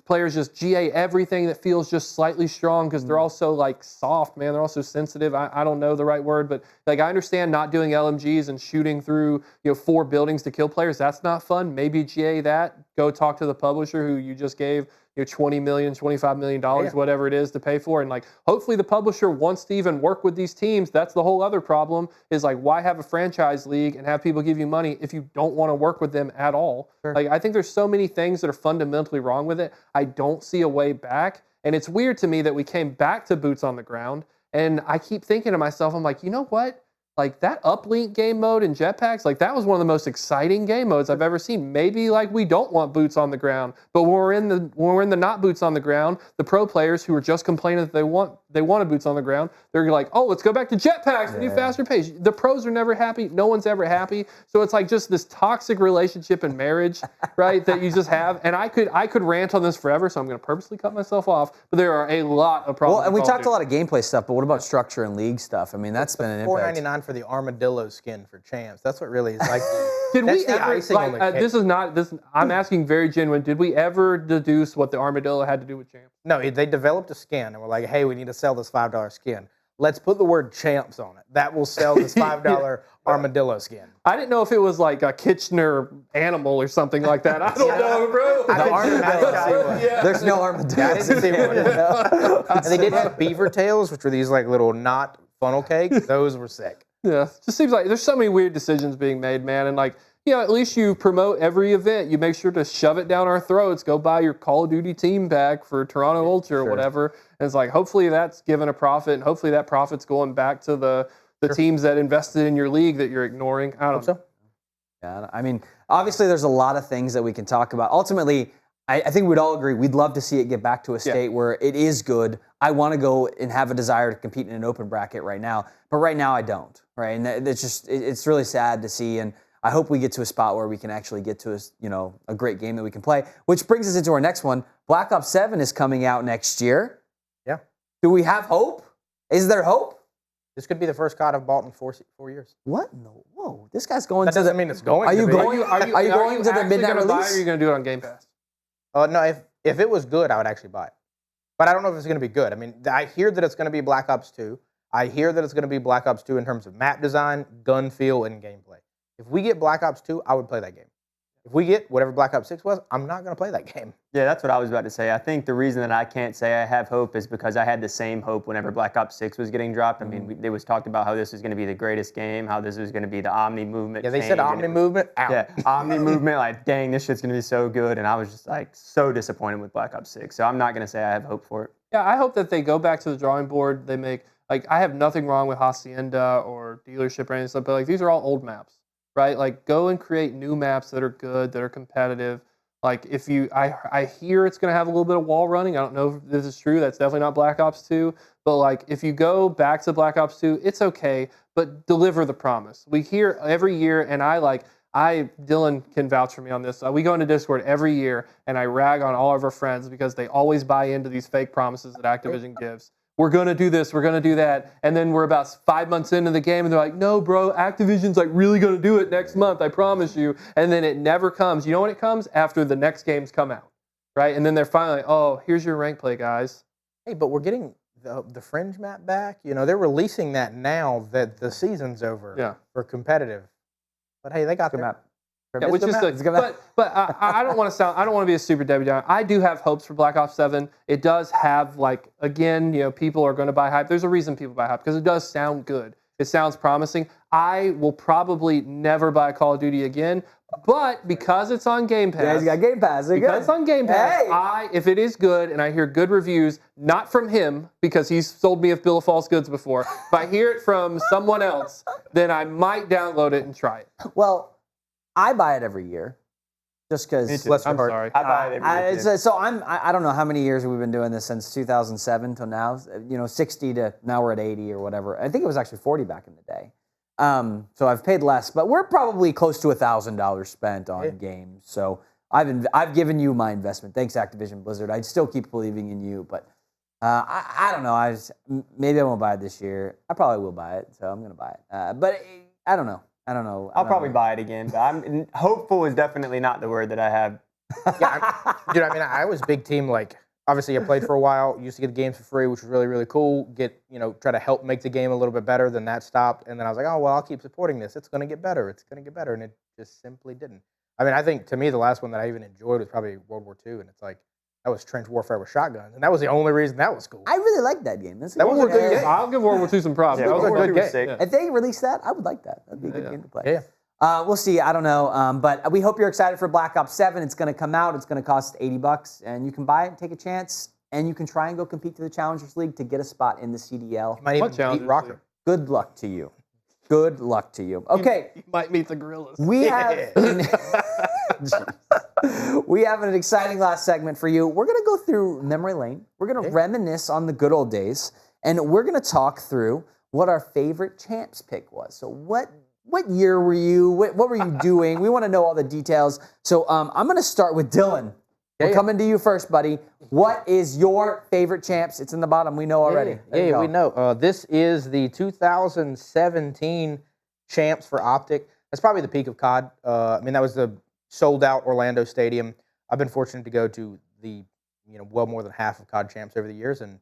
players just GA everything that feels just slightly strong because they're also like soft, man. They're also sensitive. I don't know the right word, but like I understand not doing LMGs and shooting through 4 buildings to kill players. That's not fun. Maybe GA that go talk to the publisher who you just gave $20 million, $25 million, whatever it is to pay for. And like, hopefully the publisher wants to even work with these teams. That's the whole other problem is like, why have a franchise league and have people give you money if you don't want to work with them at all? Sure. Like, I think there's so many things that are fundamentally wrong with it. I don't see a way back. And it's weird to me that we came back to boots on the ground. And I keep thinking to myself, I'm like, you know what? Like that uplink game mode in jetpacks, like that was one of the most exciting game modes I've ever seen. Maybe like we don't want boots on the ground, but when we're in the not boots on the ground, the pro players who are just complaining that they wanted boots on the ground, they're like, oh, let's go back to jetpacks and do faster pace. The pros are never happy. No one's ever happy. So it's like just this toxic relationship and marriage, right? That you just have. And I could rant on this forever, so I'm going to purposely cut myself off. But there are a lot of problems. Well, and we talked a lot of gameplay stuff, but what about structure and league stuff? I mean, that's been an impact. $4.99 for the armadillo skin for champs. That's what really is like. Did that's we the ever, icing on the cake. this is not this. I'm asking very genuine. Did we ever deduce what the armadillo had to do with champs? No, they developed a skin and were like, hey, we need to sell this $5 skin. Let's put the word champs on it. That will sell this $5 armadillo skin. I didn't know if it was like a Kitchener animal or something like that. I don't know, bro. The armadillo. There's no armadillo. I didn't see one. And they did have beaver tails, which were these like little knot funnel cakes. Those were sick. Yeah, just seems like there's so many weird decisions being made, man. And like, at least you promote every event. You make sure to shove it down our throats. Go buy your Call of Duty team pack for Toronto Ultra or whatever. And it's like, hopefully that's given a profit, and hopefully that profit's going back to the teams that invested in your league that you're ignoring. I don't know. Yeah, I mean, obviously there's a lot of things that we can talk about. Ultimately, I think we'd all agree we'd love to see it get back to a state where it is good. I want to go and have a desire to compete in an open bracket right now, but right now I don't. Right, and it's really sad to see, and I hope we get to a spot where we can actually get to a great game that we can play. Which brings us into our next one. Black Ops 7 is coming out next year. Yeah. Do we have hope? Is there hope? This could be the first COD I've bought in 4 years. What? No. Whoa! This guy's going. That doesn't mean it's going. Are you to be. going? Are you going to the midnight release? Or are you going to do it on Game Pass? No. If it was good, I would actually buy it. But I don't know if it's going to be good. I mean, I hear that it's going to be Black Ops 2. I hear that it's going to be Black Ops 2 in terms of map design, gun feel, and gameplay. If we get Black Ops 2, I would play that game. If we get whatever Black Ops 6 was, I'm not going to play that game. Yeah, that's what I was about to say. I think the reason that I can't say I have hope is because I had the same hope whenever Black Ops 6 was getting dropped. I mean, it was talked about how this was going to be the greatest game, how this was going to be the Omni movement. Yeah, they said Omni movement. Out. Yeah, Omni movement. Like, dang, this shit's going to be so good. And I was just like so disappointed with Black Ops 6. So I'm not going to say I have hope for it. Yeah, I hope that they go back to the drawing board. They make I have nothing wrong with Hacienda or Dealership or anything stuff, but like these are all old maps. Right, like go and create new maps that are good, that are competitive. Like if I hear it's going to have a little bit of wall running. I don't know if this is true. That's definitely not Black Ops 2. But like if you go back to Black Ops 2, it's okay, but deliver the promise. We hear every year, and Dylan can vouch for me on this. We go into Discord every year, and I rag on all of our friends because they always buy into these fake promises that Activision gives. We're going to do this, we're going to do that. And then we're about 5 months into the game and they're like, no, bro, Activision's like really going to do it next month, I promise you. And then it never comes. You know when it comes? After the next games come out, right? And then they're finally like, oh, here's your rank play, guys. Hey, but we're getting the Fringe map back. They're releasing that now that the season's over for competitive. But hey, they got their map. Yeah, which is good. But I don't want to be a super Debbie Downer. I do have hopes for Black Ops 7. It does have people are going to buy hype. There's a reason people buy hype because it does sound good. It sounds promising. I will probably never buy Call of Duty again, but because it's on Game Pass. Yeah, he's got Game Pass. Because it's on Game Pass, if it is good and I hear good reviews, not from him because he's sold me a bill of false goods before, if I hear it from someone else, then I might download it and try it. Well, I buy it every year, just because. I'm sorry. I buy it every year. So I don't know how many years we've been doing this since 2007 till now. 60 to now we're at 80 or whatever. I think it was actually 40 back in the day. So I've paid less, but we're probably close to $1,000 spent on games. So I've given you my investment. Thanks, Activision Blizzard. I still keep believing in you, but I don't know. Maybe I won't buy it this year. I probably will buy it, so I'm gonna buy it. But I don't know. I'll probably buy it again, but I'm hopeful is definitely not the word that I have. I was big team. Like, obviously, I played for a while. Used to get the games for free, which was really, really cool. Try to help make the game a little bit better. Then that stopped, and then I was like, oh well, I'll keep supporting this. It's going to get better. It's going to get better, and it just simply didn't. I mean, I think to me the last one that I even enjoyed was probably World War II, and it's like that was trench warfare with shotguns, and that was the only reason that was cool. I really liked that game. That was a good game. I'll give World War II some props. Yeah, That was a World War good II was game. sick. Yeah. If they release that, I would like that. That'd be a good game to play. Yeah. We'll see. I don't know. But we hope you're excited for Black Ops 7. It's going to come out. It's going to cost $80, and you can buy it and take a chance, and you can try and go compete to the Challengers League to get a spot in the CDL. You might even Challengers beat Rocker. Good luck to you. Good luck to you. Okay. You might meet the gorillas. We have we have an exciting last segment for you. We're going to go through memory lane. We're going to reminisce on the good old days, and we're going to talk through what our favorite champs pick was. So what year were you? What were you doing? We want to know all the details. So I'm going to start with Dylan. We're coming to you first, buddy. What is your favorite champs? It's in the bottom. We know already. Yeah, we know. This is the 2017 champs for Optic. That's probably the peak of COD. I mean, that was the sold-out Orlando Stadium. I've been fortunate to go to the, well more than half of COD champs over the years, and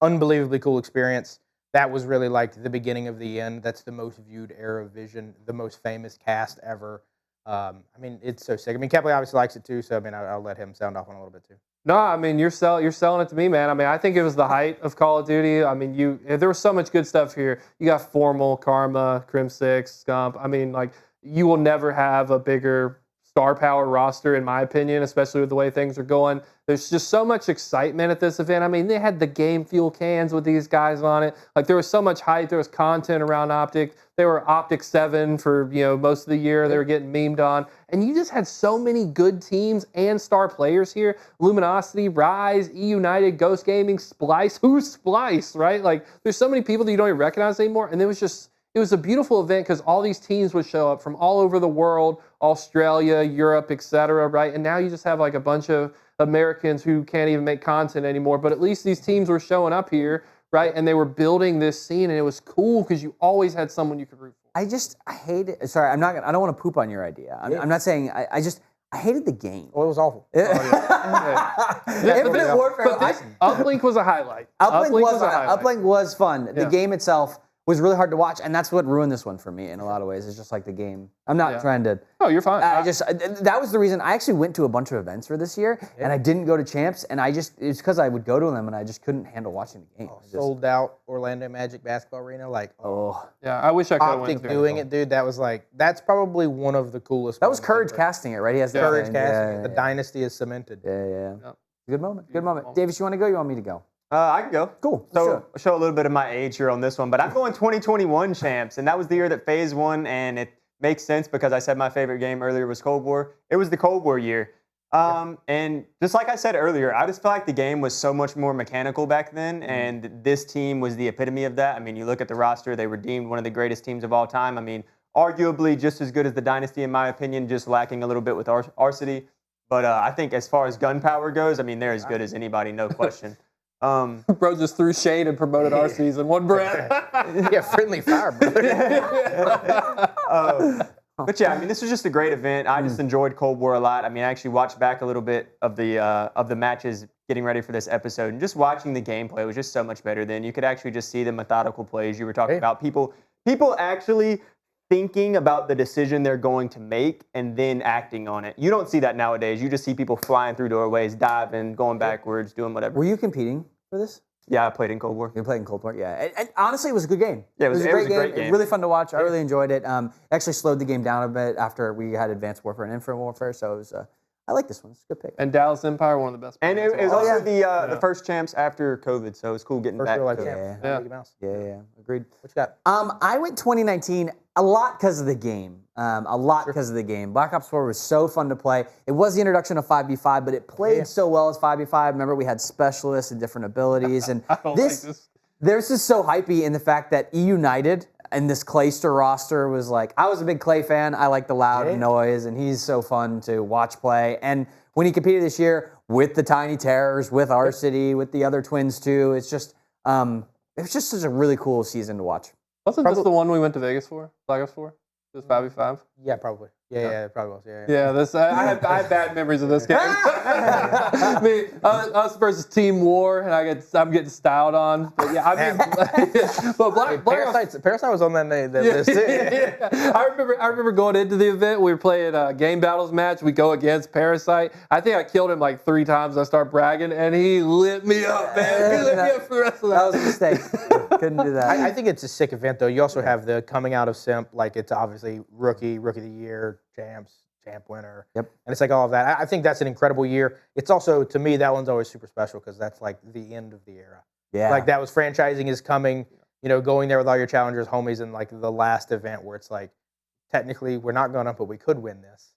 unbelievably cool experience. That was really like the beginning of the end. That's the most viewed era of Vision, the most famous cast ever. I mean, it's so sick. I mean, Kepley obviously likes it too, so I mean, I'll let him sound off on a little bit too. No, I mean you're selling it to me, man. I mean I think it was the height of Call of Duty. I mean there was so much good stuff here. You got Formal, Karma, Crim 6, Scump. I mean like you will never have a bigger star power roster in my opinion, especially with the way things are going. There's just so much excitement at this event. I mean they had the game fuel cans with these guys on it. Like there was so much hype. There was content around Optic. They were Optic 7 for most of the year. They were getting memed on. And you just had so many good teams and star players here. Luminosity, Rise, E United, Ghost Gaming, Splice. Who's Splice, right? Like there's so many people that you don't even recognize anymore. And it was a beautiful event because all these teams would show up from all over the world, Australia, Europe, etc., right? And now you just have like a bunch of Americans who can't even make content anymore. But at least these teams were showing up here, right? And they were building this scene, and it was cool because you always had someone you could root for. I hate it. Sorry, I don't want to poop on your idea. I'm not saying I hated the game. Well, it was awful. Infinite Warfare. But this Uplink was a highlight. Uplink was fun. The Yeah. game itself was really hard to watch, and that's what ruined this one for me in a lot of ways. It's just like the game. I'm not trying to. Oh, you're fine. That was the reason I actually went to a bunch of events for this year, and I didn't go to champs, and it's because I would go to them, and I just couldn't handle watching the game. Sold out Orlando Magic Basketball Arena, like Yeah, I wish I could have went Optic to doing it, dude. That was that's probably one of the coolest. That was moments Courage ever. casting it, right? He has the Courage thing. casting. Yeah, The dynasty is cemented. yeah. Yep. Good moment. Good moment. Davis, you want to go? You want me to go? I can go. Cool. So I'll show a little bit of my age here on this one, but I'm going 2021 champs, and that was the year that Faze won, and it makes sense because I said my favorite game earlier was Cold War. It was the Cold War year. And just like I said earlier, I just feel like the game was so much more mechanical back then, and this team was the epitome of that. I mean, you look at the roster, they were deemed one of the greatest teams of all time. I mean, arguably just as good as the Dynasty in my opinion, just lacking a little bit with Arcity. But I think as far as gunpowder goes, I mean, they're as good as anybody, no question. Bro just threw shade and promoted our season in one breath. Yeah, friendly fire, brother. But yeah, I mean, this was just a great event. I just enjoyed Cold War a lot. I mean, I actually watched back a little bit of the matches getting ready for this episode, and just watching the gameplay was just so much better then. You could actually just see the methodical plays you were talking about. People actually thinking about the decision they're going to make and then acting on it. You don't see that nowadays. You just see people flying through doorways, diving, going backwards, doing whatever. Were you competing for this? Yeah, I played in Cold War. You played in Cold War, yeah. And honestly, it was a good game. Yeah, it was a great game. It was really fun to watch. I really enjoyed it. Actually slowed the game down a bit after we had Advanced Warfare and Infinite Warfare, so it was, I like this one. It's a good pick. And Dallas Empire, one of the best. And it was players. also the first champs after COVID, so it was cool getting First back. real life to it. champ. Yeah. Mickey Mouse. Yeah, agreed. What you got? I went 2019 a lot because of the game. A lot because of the game. Black Ops 4 was so fun to play. It was the introduction of 5v5, but it played so well as 5v5. Remember, we had specialists and different abilities. And I don't like this. This is so hypey in the fact that E United and this Clayster roster was like, I was a big Clay fan. I like the loud noise, and he's so fun to watch play. And when he competed this year with the Tiny Terrors, with Arcity, with the other twins too, it's just, it was just such a really cool season to watch. Wasn't this the one we went to Vegas for? Black Ops 4? It was 5v5? Yeah, probably. Yeah, it probably was. Yeah. Yeah, I have bad memories of this game. I mean, us versus Team War, and I'm getting styled on. But yeah, I mean, but Parasite was on that list too. Yeah. I remember going into the event. We were playing a game battles match. We go against Parasite. I think I killed him like 3 times. I start bragging, and he lit me up, man. He lit me up for the rest of That was a mistake. Couldn't do that. I think it's a sick event though. You also have the coming out of Simp, like it's obviously rookie of the year, champ winner. Yep. And it's like all of that. I think that's an incredible year. It's also, to me, that one's always super special because that's like the end of the era. Yeah. Like that was franchising is coming, going there with all your challengers, homies, and like the last event where it's like, technically we're not going to, but we could win this,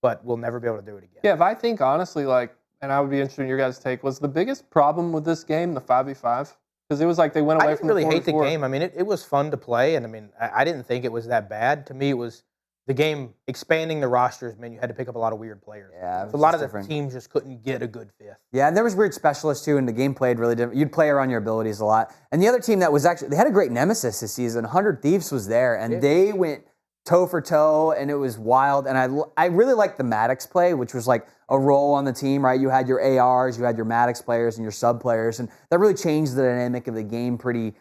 but we'll never be able to do it again. Yeah, if I think honestly, like, and I would be interested in your guys' take, was the biggest problem with this game the 5v5? Because it was like they went away from the 4v4. I didn't really hate the game. I mean, it was fun to play, and I mean, I didn't think it was that bad. To me, it was the game expanding the rosters meant you had to pick up a lot of weird players. Yeah, so a lot of the teams just couldn't get a good fifth. Yeah, and there was weird specialists too, and the game played really different. You'd play around your abilities a lot. And the other team that was actually, they had a great nemesis this season. 100 Thieves was there, and they went toe for toe, and it was wild. And I really liked the Maddox play, which was like a role on the team, right? You had your ARs, you had your Maddox players, and your sub players, and that really changed the dynamic of the game pretty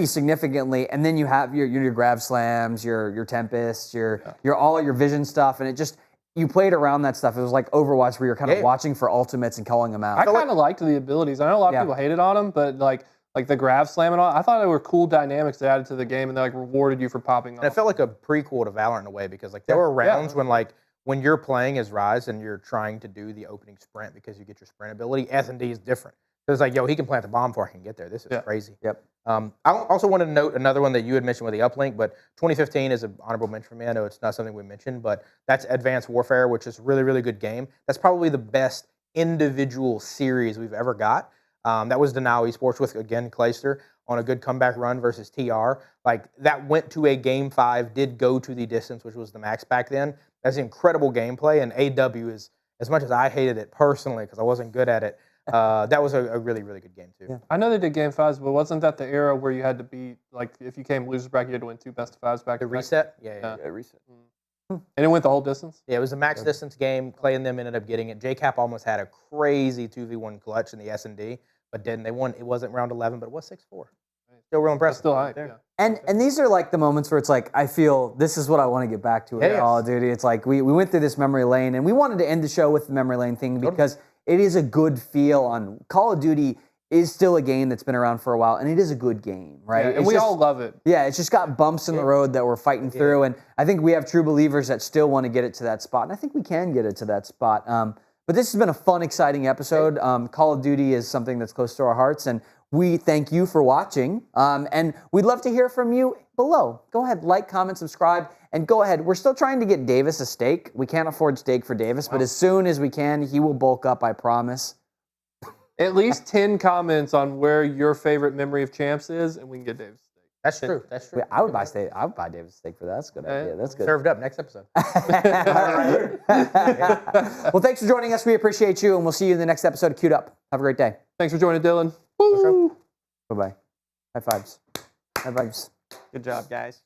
significantly. And then you have your grab slams, your tempests, your all your vision stuff, and it just, you played around that stuff. It was like Overwatch where you're kind of watching for ultimates and calling them out. I kind of liked the abilities. I know a lot of people hated on them, but like the grab slam and all, I thought they were cool dynamics they added to the game, and they like rewarded you for popping off. And it felt like a prequel to Valorant in a way, because like there were rounds when you're playing as Rise and you're trying to do the opening sprint because you get your sprint ability, S&D is different. So it's like, he can plant the bomb before I can get there. This is crazy. Yep. I also want to note another one that you had mentioned with the uplink, but 2015 is an honorable mention for me. I know it's not something we mentioned, but that's Advanced Warfare, which is a really, really good game. That's probably the best individual series we've ever got. That was Denao Esports with, again, Clayster on a good comeback run versus TR. Like, that went to a Game 5, did go to the distance, which was the max back then. That's incredible gameplay, and AW is, as much as I hated it personally because I wasn't good at it, that was a really, really good game, too. Yeah. I know they did Game 5s, but wasn't that the era where you had to beat, like, if you came losers bracket, you had to win 2 best-of-5s back to back? Reset? Yeah, reset. And it went the whole distance? Yeah, it was a max distance game. Clay and them ended up getting it. JCap almost had a crazy 2v1 clutch in the S&D, but didn't. They won. It wasn't round 11, but it was 6-4. Still real impressive. Still high, yeah. And these are like the moments where it's like, I feel this is what I want to get back to in Call of Duty. It's like we went through this memory lane, and we wanted to end the show with the memory lane thing because it is a good feel on Call of Duty is still a game that's been around for a while, and it is a good game, right? Yeah, and we all love it. Yeah, it's just got bumps in the road that we're fighting through, and I think we have true believers that still want to get it to that spot, and I think we can get it to that spot. But this has been a fun, exciting episode. Call of Duty is something that's close to our hearts, and we thank you for watching, and we'd love to hear from you below. Go ahead, like, comment, subscribe, and go ahead. We're still trying to get Davis a steak. We can't afford steak for Davis, but as soon as we can, he will bulk up, I promise. At least 10 comments on where your favorite memory of champs is, and we can get Davis a steak. That's true. That's true. Wait, I would buy steak. I would buy Davis a steak for that. That's a good idea. That's good. Served up next episode. Well, thanks for joining us. We appreciate you, and we'll see you in the next episode of Queued Up. Have a great day. Thanks for joining, Dylan. Woo! Bye-bye. High fives. High fives. Good job, guys.